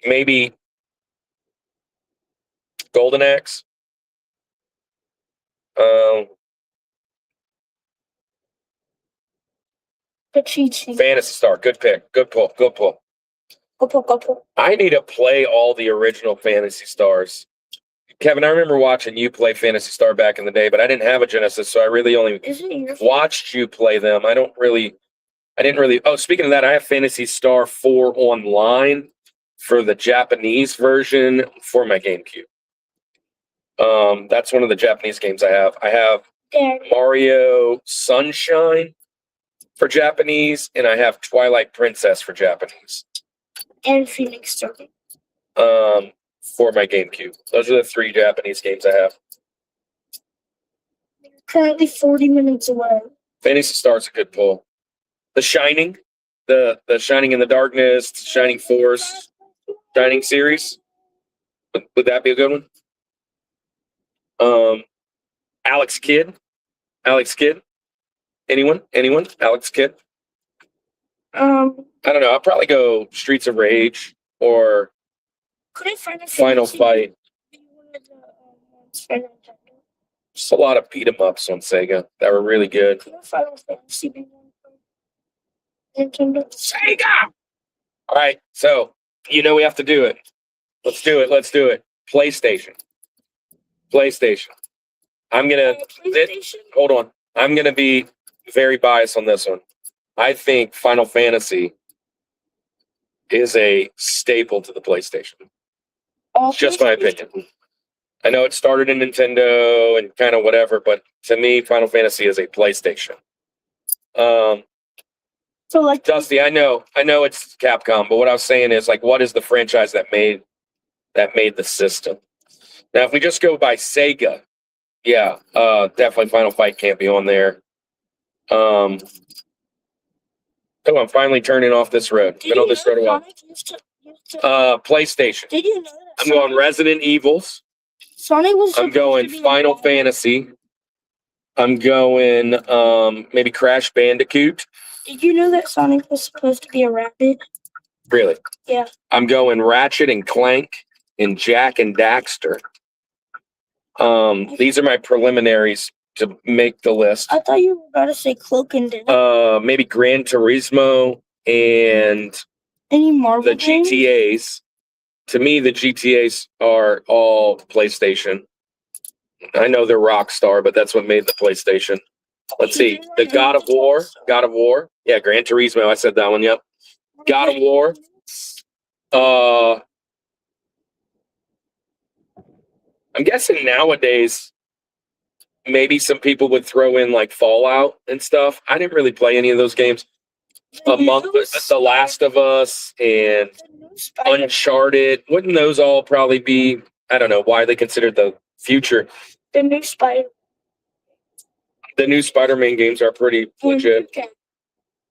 Maybe Golden Axe. Phantasy Star, good pick, good pull. Go pull. I need to play all the original Phantasy Stars. Kevin, I remember watching you play Phantasy Star back in the day, but I didn't have a Genesis, so I really only watched you play them. I didn't really. Oh, speaking of that, I have Phantasy Star 4 online for the Japanese version for my GameCube. That's one of the Japanese games I have. I have Mario Sunshine for Japanese, and I have Twilight Princess for Japanese. And Phoenix Star. For my GameCube. Those are the 3 Japanese games I have. Currently 40 minutes away. Phantasy Star is a good pull. The Shining, the Shining in the Darkness, Shining Force, Shining series. Would that be a good one? Alex Kidd. Anyone? Alex Kidd. I don't know. I'll probably go Streets of Rage or Final Fight. Just a lot of beat 'em ups on Sega that were really good. Sega. All right, so we have to do it. Let's do it. PlayStation. I'm gonna hold on. I'm gonna be very biased on this one. I think Final Fantasy is a staple to the PlayStation. Just my opinion. I know it started in Nintendo and kind of whatever, but to me, Final Fantasy is a PlayStation. So like Dusty, I know it's Capcom, but what I was saying is like, what is the franchise that made the system? Now, if we just go by Sega, yeah, definitely Final Fight can't be on there. Oh, I'm finally turning off this road. Been on this road a while. PlayStation. Did you know that I'm going Resident Evils. Sonic was I'm going Final Fantasy. I'm going maybe Crash Bandicoot. Did you know that Sonic was supposed to be a rabbit? Really? Yeah. I'm going Ratchet and Clank and Jack and Daxter. These are my preliminaries to make the list. I thought you were about to say Cloak and Dagger. Maybe Gran Turismo and Any Marvel the games? GTAs. to me, the GTAs are all PlayStation. I know they're Rockstar, but that's what made the PlayStation. Let's see. The God of War. Yeah, Gran Turismo. I said that one. Yep. God of War. I'm guessing nowadays, maybe some people would throw in like Fallout and stuff. I didn't really play any of those games. The Last of Us and Uncharted. Wouldn't those all probably be? I don't know why they considered the future. The new Spider. The new Spider-Man games are pretty legit.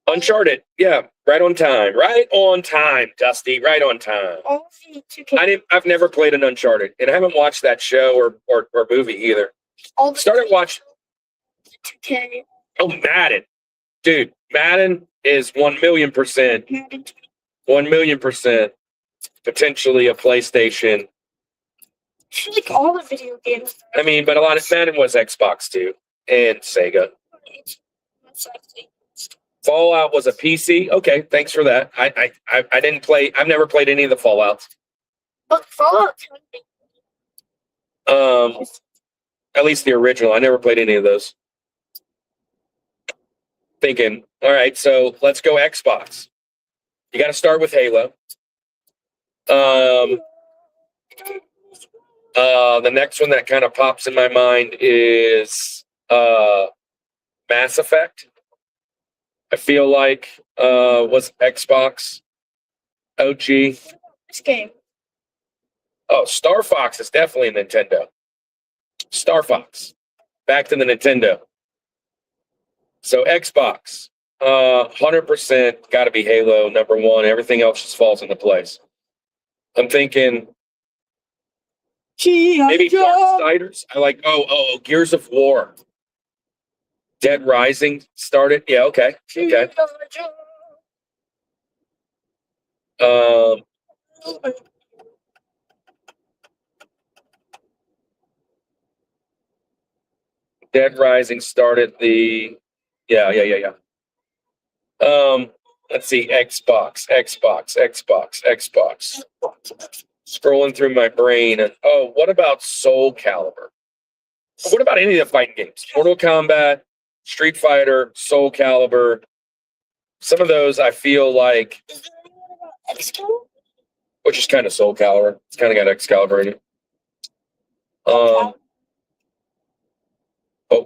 Uncharted, yeah, right on time. Right on time, Dusty. Right on time. I've never played an Uncharted, and I haven't watched that show or movie either. Started watching. 2K. Oh, Madden, dude. Madden is 1,000,000%. 1,000,000% potentially a PlayStation. I feel like all the video games. I mean, but a lot of Madden was Xbox too, and Sega. Fallout was a PC. Okay, thanks for that. I didn't play. I've never played any of the Fallouts. But Fallout. At least the original. I never played any of those. Thinking, all right, so let's go Xbox. You got to start with Halo. The next one that kind of pops in my mind is Mass Effect. I feel like was Xbox OG. This game. Oh, Star Fox is definitely a Nintendo. Star Fox. Back to the Nintendo. So Xbox. 100% got to be Halo, number one. Everything else just falls into place. I'm thinking maybe Darksiders. I like, Gears of War. Dead Rising started. Yeah, okay. Dead Rising started the. Yeah. Let's see. Xbox. Scrolling through my brain, and what about Soul Calibur? What about any of the fighting games? Mortal Kombat, Street Fighter, Soul Calibur. Some of those I feel like, which is kind of Soul Calibur. It's kind of got Excalibur in it. But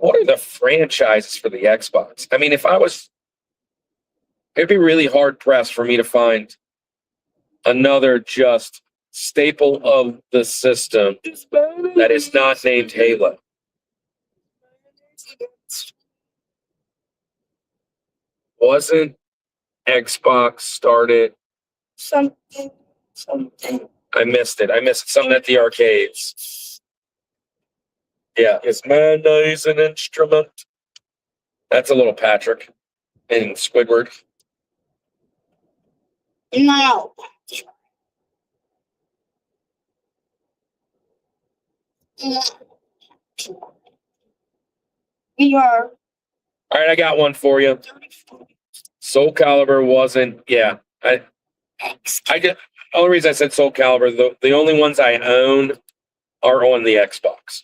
what are the franchises for the Xbox? I mean, it'd be really hard pressed for me to find another just staple of the system that is not named Halo. Wasn't Xbox started? Something. I missed it. Something at the arcades. Yeah, is man is an instrument? That's a little Patrick and Squidward. No. We are. All right, I got one for you. Soul Calibur wasn't. Yeah, I get. Only reason I said Soul Calibur, the only ones I own are on the Xbox.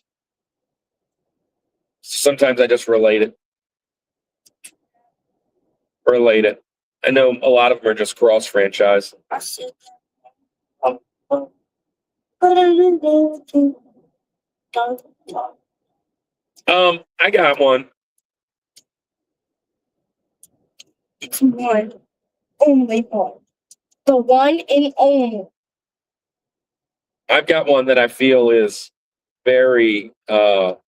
Sometimes I just relate it. I know a lot of them are just cross franchise. I said I got one. it's one. Only one. The one and only. I've got one that I feel is very Xbox,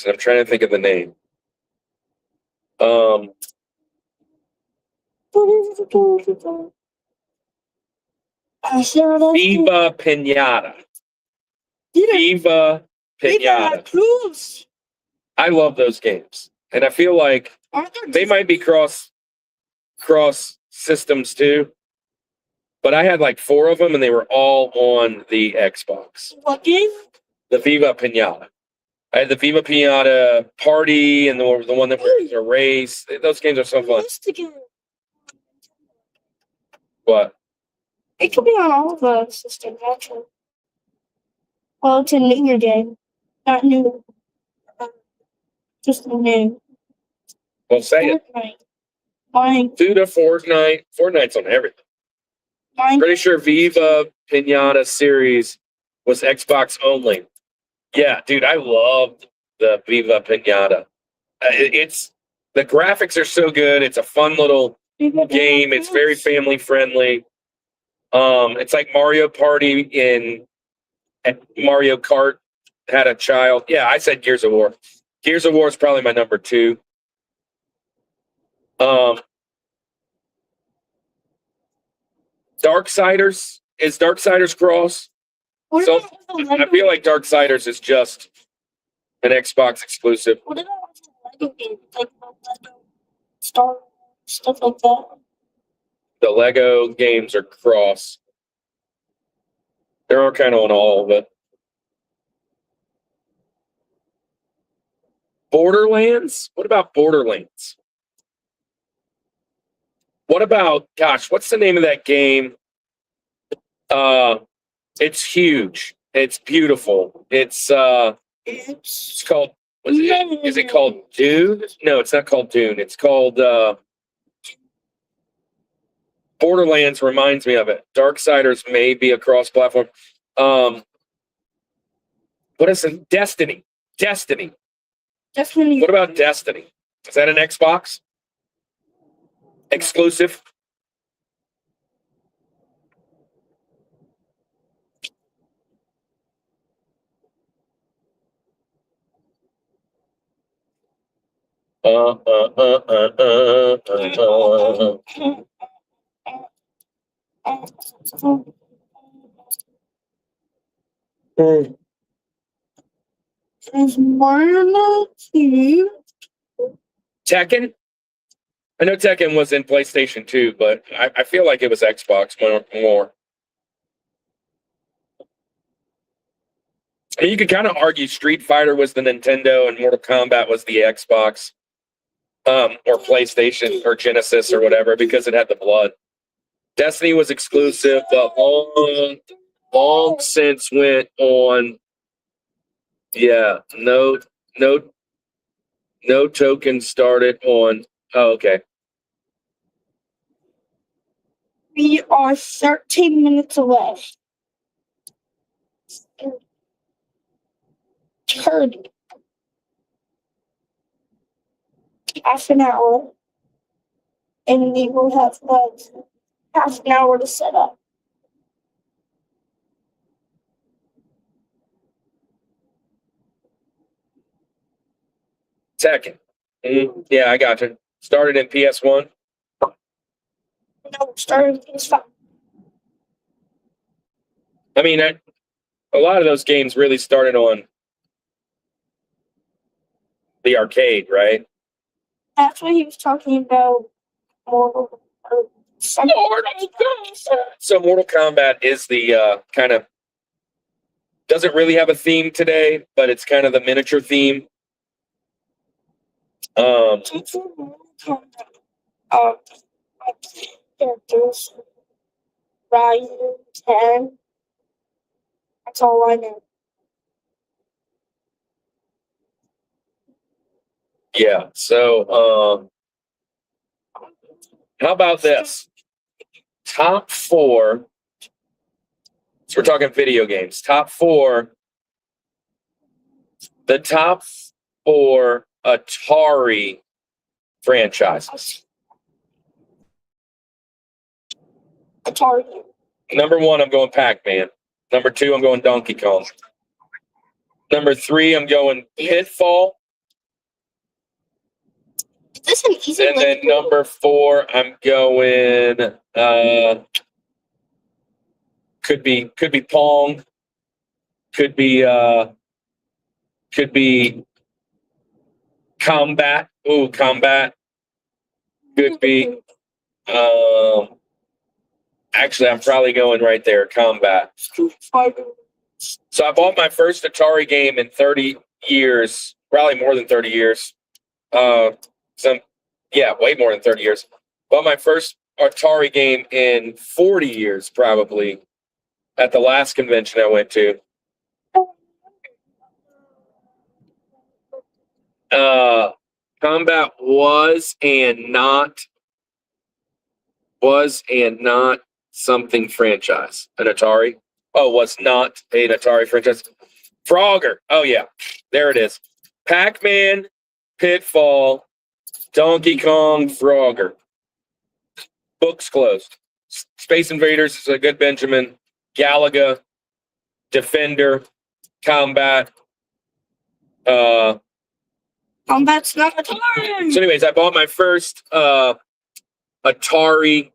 and I'm trying to think of the name. Viva Pinata. Viva Pinata. I love those games, and I feel like they might be cross systems too. But I had like 4 of them, and they were all on the Xbox. What game? The Viva Pinata. I had the Viva Pinata Party, and the one that was a race. Those games are so fun. What? It could be on all of the systems, actually. Well, it's a newer game. Not new. Just a new. Well, say it. Fortnite. Mine. Due to Fortnite. Fortnite's on everything. Pretty sure Viva Pinata series was Xbox only. Yeah, dude, I loved the Viva Pinata. It's the graphics are so good. It's a fun little game. It's very family friendly. It's like Mario Party in Mario Kart had a child. Yeah, I said Gears of War. Gears of War is probably my number 2. Darksiders is Darksiders Cross. So I feel like Darksiders is just an Xbox exclusive. What about Lego games? Like Lego Star Wars, stuff like that. The Lego games are cross. They're kind of on all of it. Borderlands? What about Borderlands? What about, gosh, what's the name of that game? It's huge. It's beautiful. It's called, is it called Dune? No, it's not called Dune. It's called Borderlands reminds me of it. Darksiders may be a cross-platform. What is it? Destiny. Destiny. What about Destiny? Is that an Xbox exclusive? Is Mario Team? Tekken? I know Tekken was in PlayStation 2, but I feel like it was Xbox more. I mean, you could kind of argue Street Fighter was the Nintendo and Mortal Kombat was the Xbox, or PlayStation or Genesis or whatever, because it had the blood. Destiny was exclusive, but long since went on. Yeah, no token started on. Oh, okay. We are 13 minutes away. 30. Half an hour. And we will have like half an hour to set up. Tekken. Yeah, I got you. Started in PS1. No, starting PS5. I mean, a lot of those games really started on the arcade, right? That's what he was talking about. Mortal So Mortal Kombat is the kind of doesn't really have a theme today, but it's kind of the miniature theme. Characters. Ryan, 10. That's all I know. Yeah. So how about this? Top 4. So we're talking video games. Top 4. The top 4 Atari franchises. Atari. Number 1, I'm going Pac-Man. Number 2, I'm going Donkey Kong. Number 3, I'm going Pitfall. Is this an easy And then number 4, I'm going could be Pong. Could be Combat. Ooh, Combat. Could be actually I'm probably going right there, Combat. So I bought my first Atari game in 30 years, probably more than 30 years. Way more than 30 years. Bought my first Atari game in 40 years, probably, at the last convention I went to. Combat was and not something franchise. An Atari. Oh, was not an Atari franchise. Frogger. Oh, yeah. There it is. Pac-Man, Pitfall, Donkey Kong, Frogger. Books closed. Space Invaders is a good Benjamin. Galaga, Defender, Combat. Combat's not Atari. So anyways, I bought my first Atari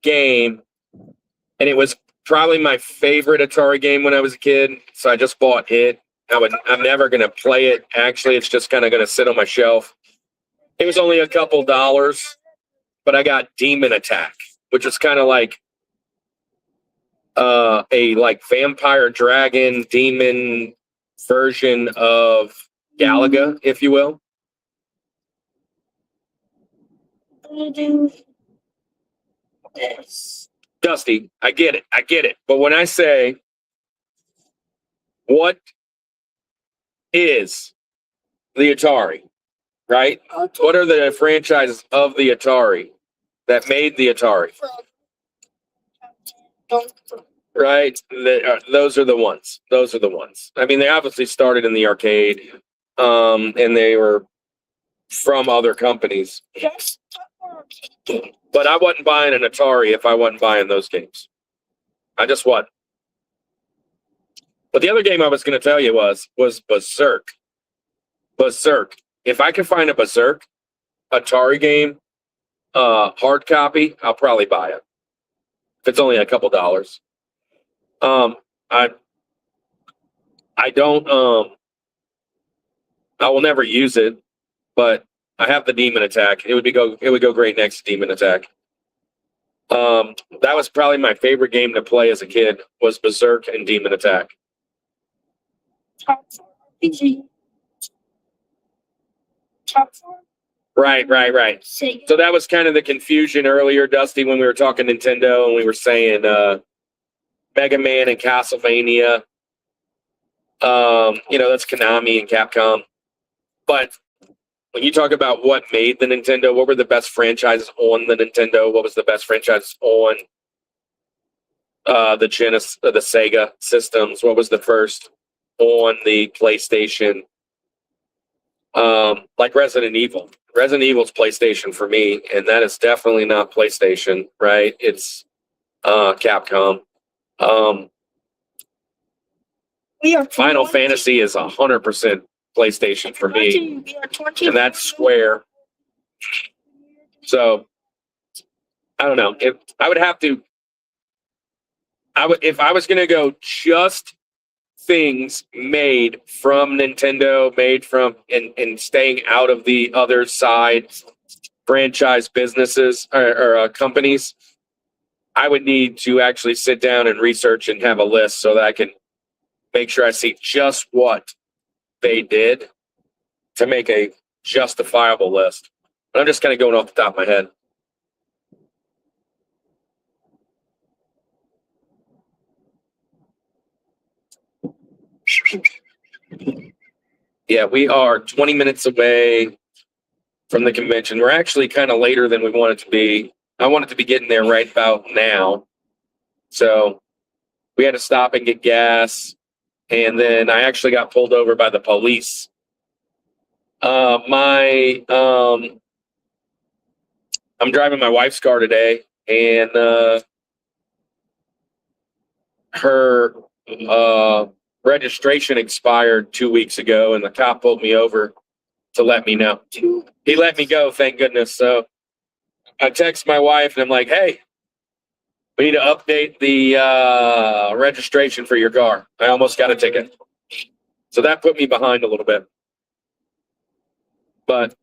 game, and it was probably my favorite Atari game when I was a kid. So I just bought it. I'm never going to play it. Actually, it's just kind of going to sit on my shelf. It was only a couple dollars, but I got Demon Attack, which is kind of like a vampire dragon demon version of Galaga, if you will. I'm gonna do this. Dusty, I get it. But when I say, what is the Atari, right? What are the franchises of the Atari that made the Atari? Right? Those are the ones. Those are the ones. I mean, they obviously started in the arcade, and they were from other companies. But I wasn't buying an Atari if I wasn't buying those games. I just wasn't. But the other game I was going to tell you was Berserk. Berserk. If I can find a Berserk Atari game, hard copy, I'll probably buy it. If it's only a couple dollars. I will never use it, but I have the Demon Attack. It would go great next to Demon Attack. That was probably my favorite game to play as a kid, was Berserk and Demon Attack. Top 4 RPG. Top 4. Right. Sega. So that was kind of the confusion earlier, Dusty, when we were talking Nintendo and we were saying Mega Man and Castlevania. That's Konami and Capcom. But when you talk about what made the Nintendo, what were the best franchises on the Nintendo? What was the best franchise on the Sega systems? What was the first on the PlayStation? Like Resident Evil. Resident Evil's PlayStation for me, and that is definitely not PlayStation, right? It's Capcom. Final Fantasy is 100% PlayStation for me, and that's Square. So I don't know if I would have to. If I was going to go just things made from Nintendo, made from and staying out of the other side franchise businesses or companies, I would need to actually sit down and research and have a list so that I can make sure I see just what they did to make a justifiable list. But I'm just kind of going off the top of my head. Yeah, we are 20 minutes away from the convention. We're actually kind of later than we wanted to be. I wanted to be getting there right about now. So we had to stop and get gas. And then I actually got pulled over by the police. I'm driving my wife's car today, and her registration expired 2 weeks ago, and the cop pulled me over to let me know. He let me go, thank goodness. So I text my wife, and I'm like, hey, we need to update the registration for your car. I almost got a ticket. So that put me behind a little bit. But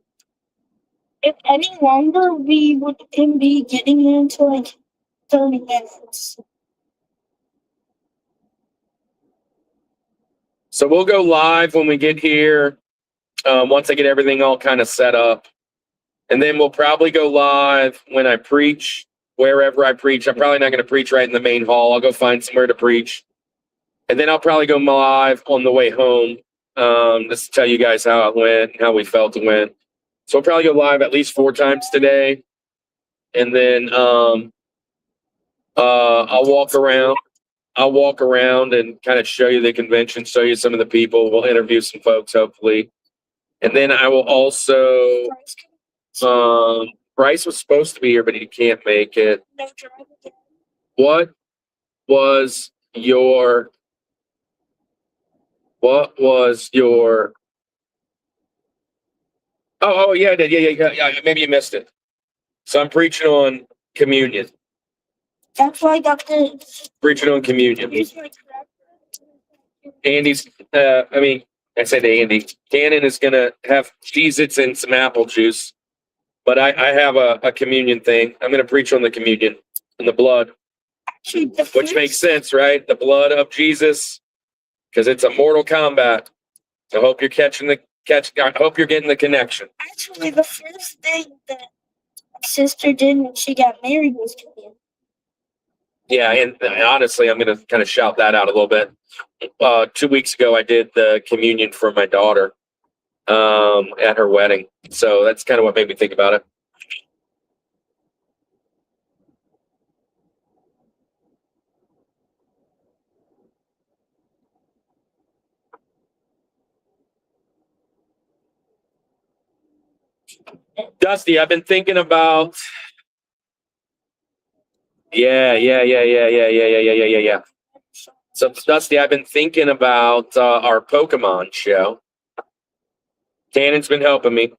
if any longer, we can be getting into like 30 minutes. so we'll go live when we get here, once I get everything all kind of set up. And then we'll probably go live when I preach wherever I preach. I'm probably not going to preach right in the main hall. I'll go find somewhere to preach. And then I'll probably go live on the way home, just to tell you guys how it went and how we felt it went. So I'll probably go live at least 4 times today. And then I'll walk around. I'll walk around and kind of show you the convention, show you some of the people. We'll interview some folks, hopefully. And then I will also, Bryce was supposed to be here, but he can't make it. What was your, oh, yeah, I did. Yeah. Maybe you missed it. So I'm preaching on communion. That's why I got the. Preaching on communion. Andy's, I said to Andy, Kanon is going to have Cheez-Its and some apple juice. But I have a communion thing. I'm going to preach on the communion and the blood. Actually, Which makes sense, right? The blood of Jesus. Because it's a mortal combat. I hope you're I hope you're getting the connection. Actually, the first thing that my sister did when she got married was communion. Yeah, and honestly, I'm going to kind of shout that out a little bit. 2 weeks ago, I did the communion for my daughter at her wedding. So that's kind of what made me think about it. Dusty, I've been thinking about. Yeah. So, Dusty, I've been thinking about our Pokemon show. Kanon's been helping me.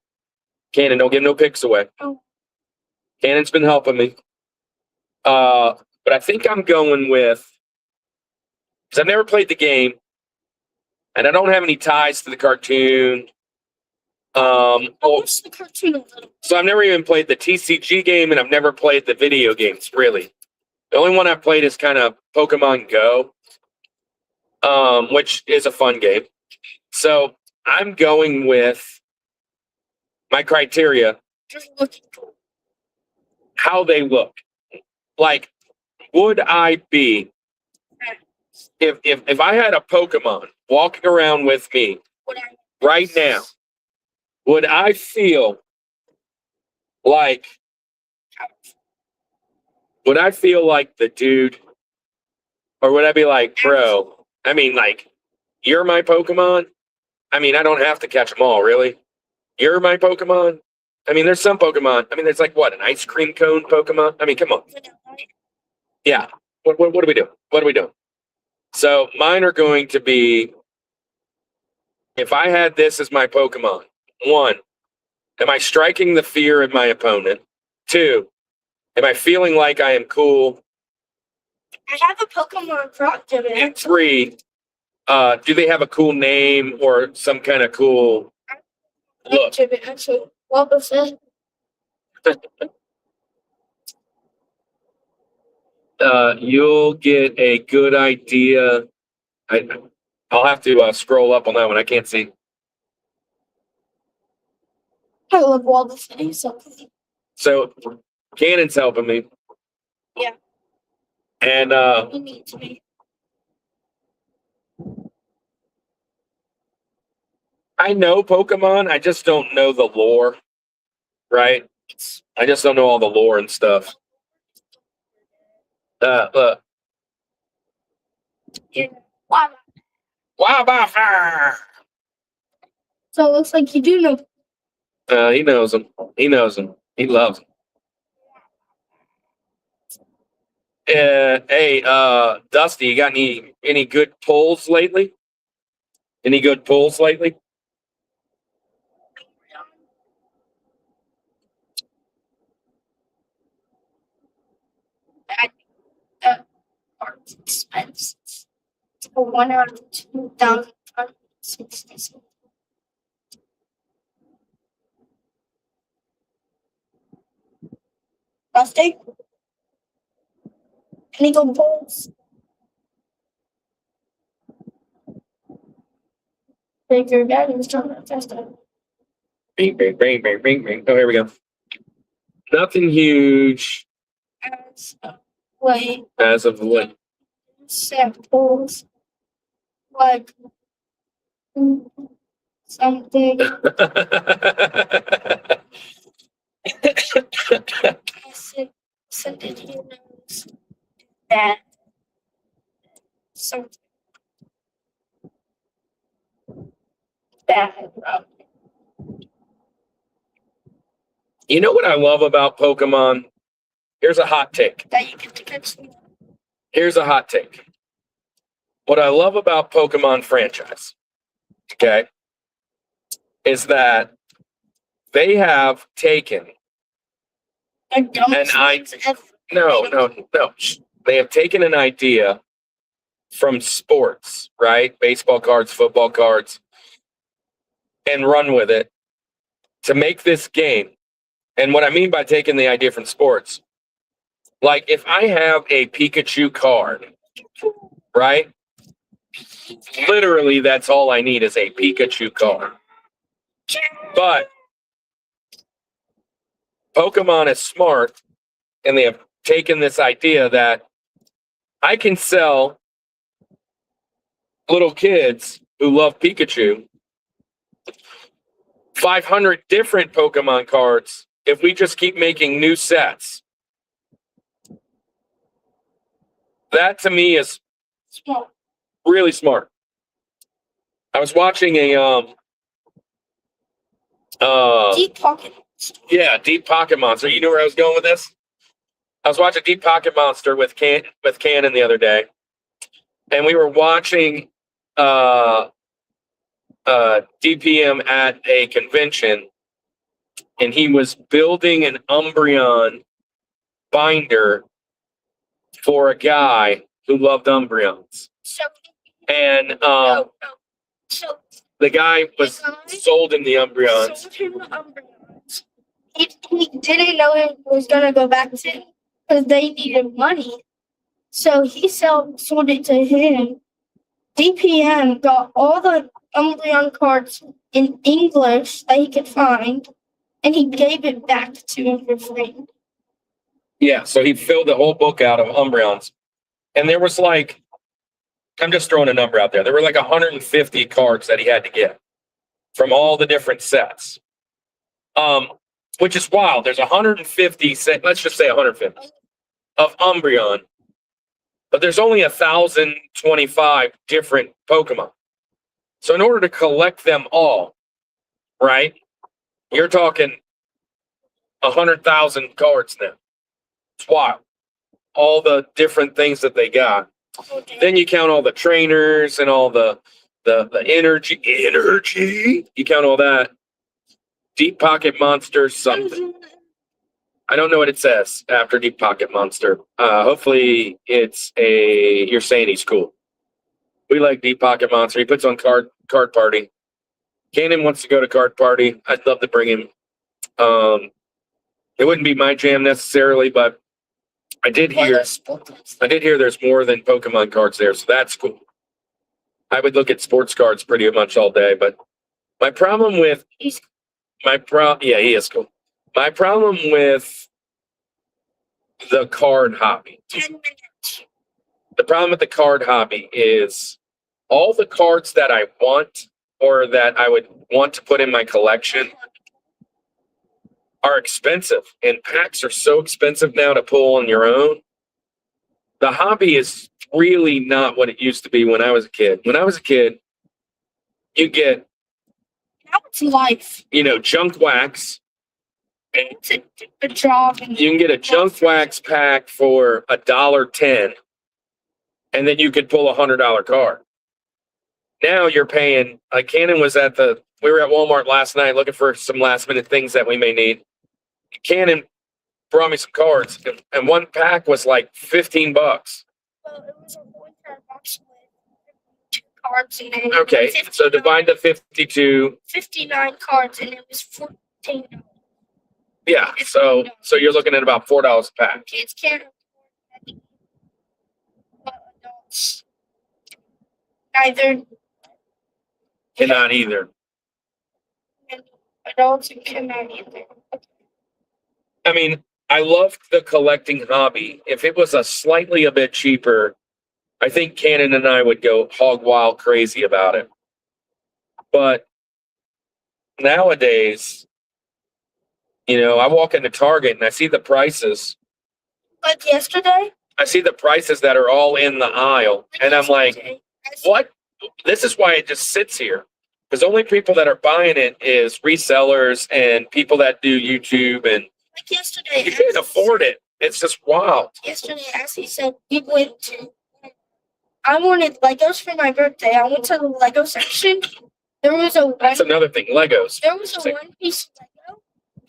Kanon, don't give no picks away. Oh. Kanon's been helping me. But I think I'm going with, because I've never played the game, and I don't have any ties to the cartoon. I watched the cartoon a little. So I've never even played the TCG game, and I've never played the video games, really. The only one I've played is kind of Pokemon Go, which is a fun game. So I'm going with my criteria, Just looking cool. how they look. Like, would I be, if I had a Pokemon walking around with me right now, would I feel like the dude, or would I be like, bro, you're my Pokemon? I don't have to catch them all, really. You're my Pokemon? There's some Pokemon. There's like, what, an ice cream cone Pokemon? Come on. Yeah. What do we do? What are we doing? So mine are going to be, if I had this as my Pokemon, 1, am I striking the fear of my opponent? 2, am I feeling like I am cool? I have a Pokemon project. And 3, do they have a cool name or some kind of cool look? Actually, what was it? You'll get a good idea. I'll have to scroll up on that one. I can't see. I love Waldo City, So Kanon's helping me. Yeah. And you need to be. I know Pokemon. I just don't know the lore, right? I just don't know all the lore and stuff. Look. Yeah. Wow. Wow, So it looks like you do know. he knows him. He knows him. He loves him. Hey, Dusty, you got any good pulls lately? Any good pulls lately? That part's expensive. It's a 1 out of 2,060. Dusty? Any good pulls? Think your dad was trying to test it. Bing. Oh, here we go. Nothing huge. as of late, as of late. samples like something. So did he knows that something bad about You know what I love about Pokemon? Here's a hot take. that you get to catch them? Here's a hot take. What I love about Pokemon franchise, okay, is that they have taken The dumbest And I- things ever. no. They have taken an idea from sports, right? Baseball cards, football cards, and run with it to make this game. And what I mean by taking the idea from sports, like if I have a Pikachu card, right? Literally, that's all I need is a Pikachu card. But Pokemon is smart, and they have taken this idea that I can sell little kids who love Pikachu 500 different Pokemon cards if we just keep making new sets. That to me is Small. really smart. I was watching a Deep pocket. Deep Pocket Monster. You know where I was going with this? I was watching Deep Pocket Monster with Kanon the other day, and we were watching DPM at a convention, and he was building an Umbreon binder for a guy who loved Umbreons. So And no. So the guy was sold in the Umbreons. sold him the Umbreons. He didn't know it was gonna go back to because they needed money. So he sold it to him. DPM got all the Umbreon cards in English that he could find, and he gave it back to him for free. Yeah, so he filled the whole book out of Umbreons. And there was like, I'm just throwing a number out there. There were like 150 cards that he had to get from all the different sets. Which is wild. There's 150, let's just say 150 of Umbreon. But there's only 1,025 different Pokemon. So in order to collect them all, right, you're talking 100,000 cards now. It's wild. All the different things that they got. Then you count all the trainers and all the energy. You count all that. Deep Pocket Monster something. I don't know what it says after Deep Pocket Monster. Hopefully you're saying he's cool. We like Deep Pocket Monster. He puts on card party. Kanon wants to go to card party. I'd love to bring him. It wouldn't be my jam necessarily, but I did hear there's more than Pokemon cards there, so that's cool. I would look at sports cards pretty much all day, but my problem with he is cool. My problem with the card hobby. 10 minutes. The problem with the card hobby is all the cards that I want or that I would want to put in my collection are expensive, and packs are so expensive now to pull on your own. The hobby is really not what it used to be when I was a kid. When I was a kid, you get, Now it's life. junk wax. It's a job. You can get a junk wax pack for $1.10, and then you could pull a $100 card. Now you're paying. Kanon was we were at Walmart last night looking for some last minute things that we may need. Kanon brought me some cards, and one pack was like $15. Well, it was a 1 box with 2 cards in it. Okay, so divide the 52. 59 cards, and it was $14. Yeah, so you're looking at about $4 a pack. Kids can't afford that, but adults neither. Cannot either. And adults cannot either. I mean, I love the collecting hobby. If it was a bit cheaper, I think Kanon and I would go hog wild crazy about it. But nowadays, I walk into Target and I see the prices. Like yesterday? I see the prices that are all in the aisle, and I'm like, what? This is why it just sits here. Because only people that are buying it is resellers and people that do YouTube, and Like yesterday. you can't afford it. It's just wild. Yesterday, as he said, we went to. I wanted Legos for my birthday. I went to the Lego section. There was That's another thing. Legos. There was a one-piece Lego.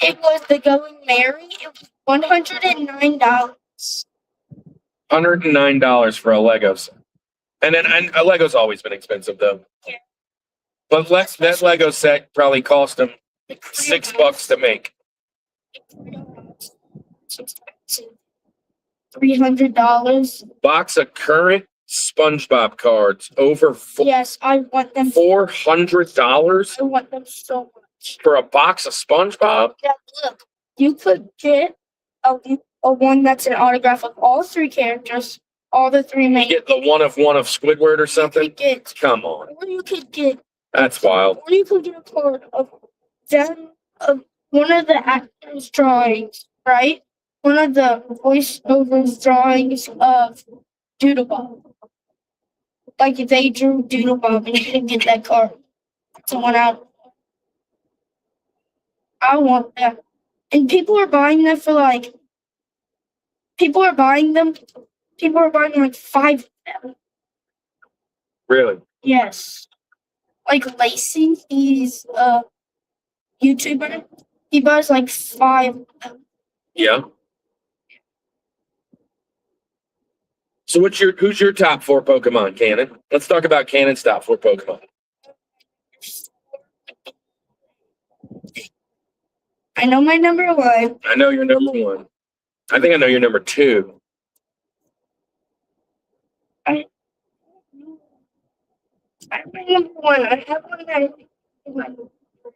It was the Going Merry. It was $109. $109 for a Lego set. And a Lego's always been expensive, though. Yeah. But that Lego set probably cost them $6 to make. $300. Box of current SpongeBob cards over Yes, I want them. $400 I want them so much. for a box of SpongeBob. Yeah, look, you could get a one that's an autograph of all three characters, all the three main. Get the one of Squidward or something. Come on, Or you could get. that's wild. Or you could get a card of them of one of the actors' drawings, right? One of the voiceovers drawings of Doodlebug. Like they drew Doodlebug and you can get that card. Someone out. I want that. And people are buying them for like. People are buying like 5 of them. Really? Yes. Like Lacey, he's a YouTuber. He buys like 5 of them. Yeah. So who's your top 4 Pokemon, Kanon? Let's talk about Kanon's top 4 Pokemon. I know my number 1. I know your number 1. I think I know your number 2. I have my number 1. I have one that I think is my number 3.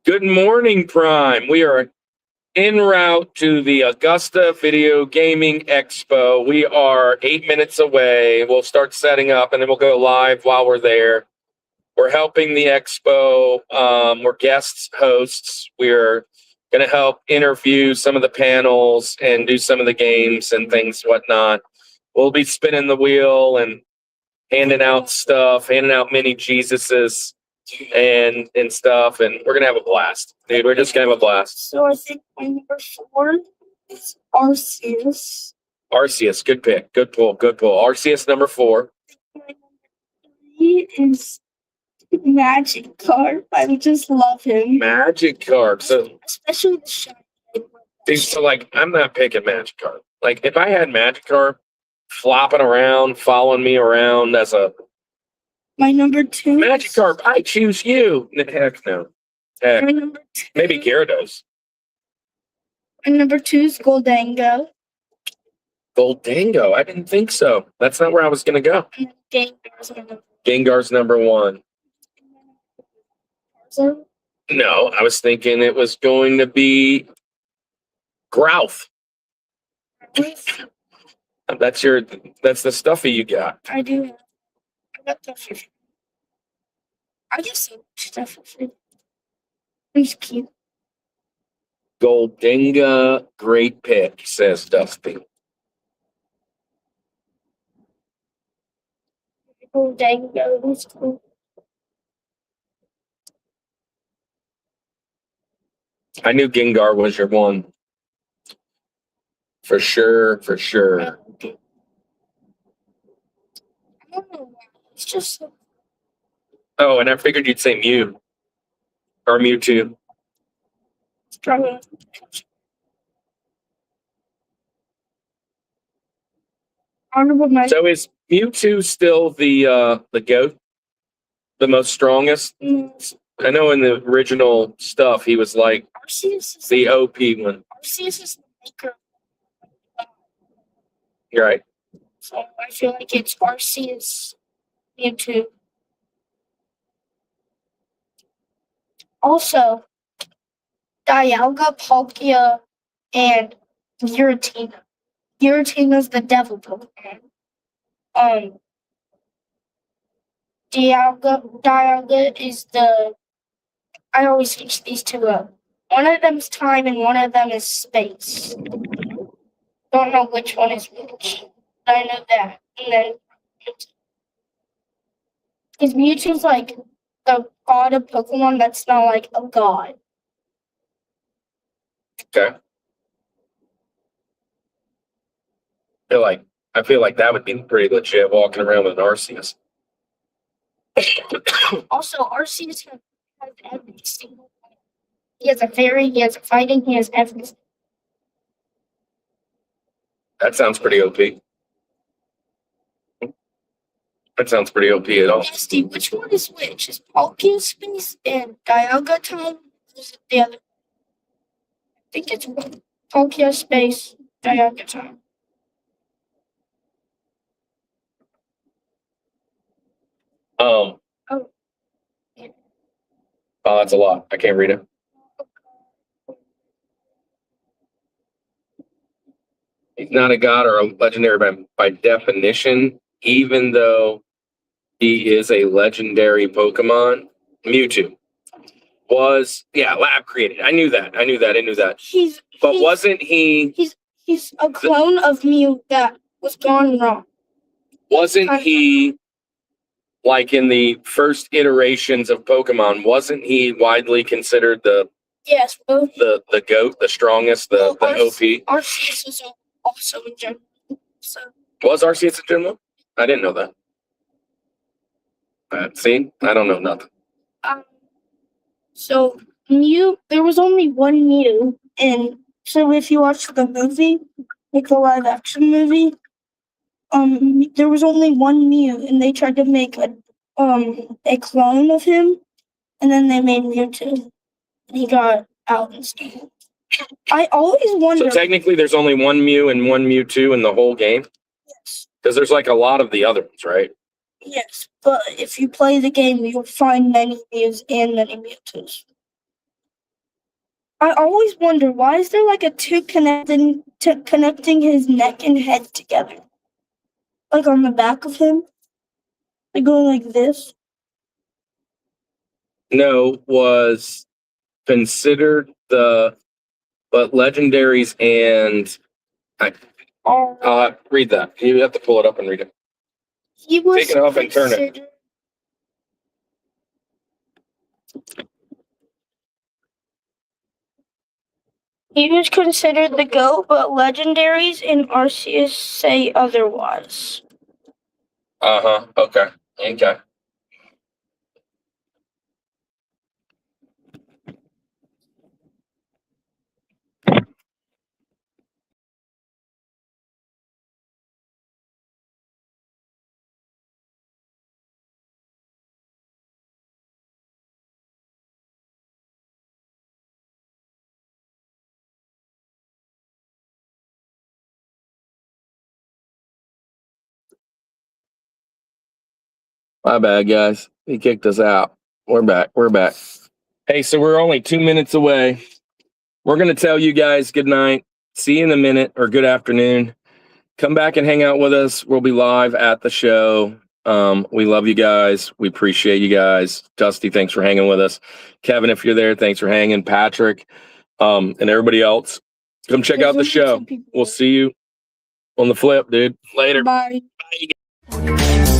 Good morning, Prime. We are en route to the Augusta Video Gaming Expo. We are 8 minutes away. We'll start setting up, and then we'll go live while we're there. We're helping the expo. We're guest hosts. We're going to help interview some of the panels and do some of the games and things, whatnot. We'll be spinning the wheel and handing out stuff, handing out mini Jesuses and stuff, and we're going to have a blast. Dude, we're just going to have a blast. So I think my number 4 is Arceus. Arceus, good pick. Good pull. Arceus number 4. My number 3 is Magikarp. I just love him. Magikarp. So, especially the shiny. dude, so like, I'm not picking Magikarp. Like, if I had Magikarp flopping around, following me around as a My number 2. Magikarp, I choose you. Heck no. Heck, My number 2. maybe Gyarados. My number 2 is Goldango. Goldango. I didn't think so. That's not where I was going to go. And then Gengar's my number Gengar's number 1. 4. No, I was thinking it was going to be Growth. That's the stuffy you got. I do have. I got that for free. I get so much stuff for free. He's cute. Goldenga, great pick, says Dusty. Goldango, he's cool. I knew Gengar was your one. For sure. I don't know why. It's just so Oh, and I figured you'd say Mew. Or Mewtwo. strong. Honorable mention. So is Mewtwo still the GOAT? The most strongest? I know in the original stuff he was like Arceus is the OP one. Arceus is the maker. You're right. So I feel like it's Arceus Mewtwo. Also, Dialga, Palkia, and Giratina. Giratina's the devil Pokemon. Dialga is the. I always mix these two up. One of them's time and one of them is space. Don't know which one is which. But I know that. And then because Mewtwo's like the god of Pokemon that's not like a god. Okay. I feel like that would be pretty legit walking around with an Arceus. Also, Arceus has every single one. He has a fairy, he has a fighting, he has everything. That sounds pretty OP. That sounds pretty OP at all. Steve, which one is which? Is Palkia Space and Dialga Time? Or is it the other? I think it's Palkia Space, Dialga Time. Oh, that's a lot. I can't read it. He's not a god or a legendary by definition, even though he is a legendary Pokemon. Mewtwo was, lab created. I knew that. Wasn't he? He's a clone of Mew that was gone wrong. Wasn't he? Like in the first iterations of Pokemon, wasn't he widely considered the GOAT, the strongest, the OP? Arceus is also in general. So Was Arceus in general? I didn't know that. See, I don't know nothing. So Mew, there was only one Mew, and so if you watch the movie, like the live action movie, there was only one Mew, and they tried to make a clone of him, and then they made Mewtwo, and he got out instead. I always wonder. So technically, there's only one Mew and one Mewtwo in the whole game. Yes. Because there's like a lot of the other ones, right? Yes, but if you play the game, you'll find many Mews and many Mewtwo's. I always wonder, why is there like a tube connecting his neck and head together? Like on the back of him? Like going like this? No, was considered but legendaries and read that. You have to pull it up and read it. He was Take it off and turn it. He was considered the GOAT, but legendaries and Arceus say otherwise. Okay. My bad, guys. He kicked us out. We're back. Hey, so we're only 2 minutes away. We're going to tell you guys good night. See you in a minute, or good afternoon. Come back and hang out with us. We'll be live at the show. We love you guys. We appreciate you guys. Dusty, thanks for hanging with us. Kevin, if you're there, thanks for hanging. Patrick, and everybody else. Come check out the show. We'll see you on the flip, dude. Later. Bye. Bye.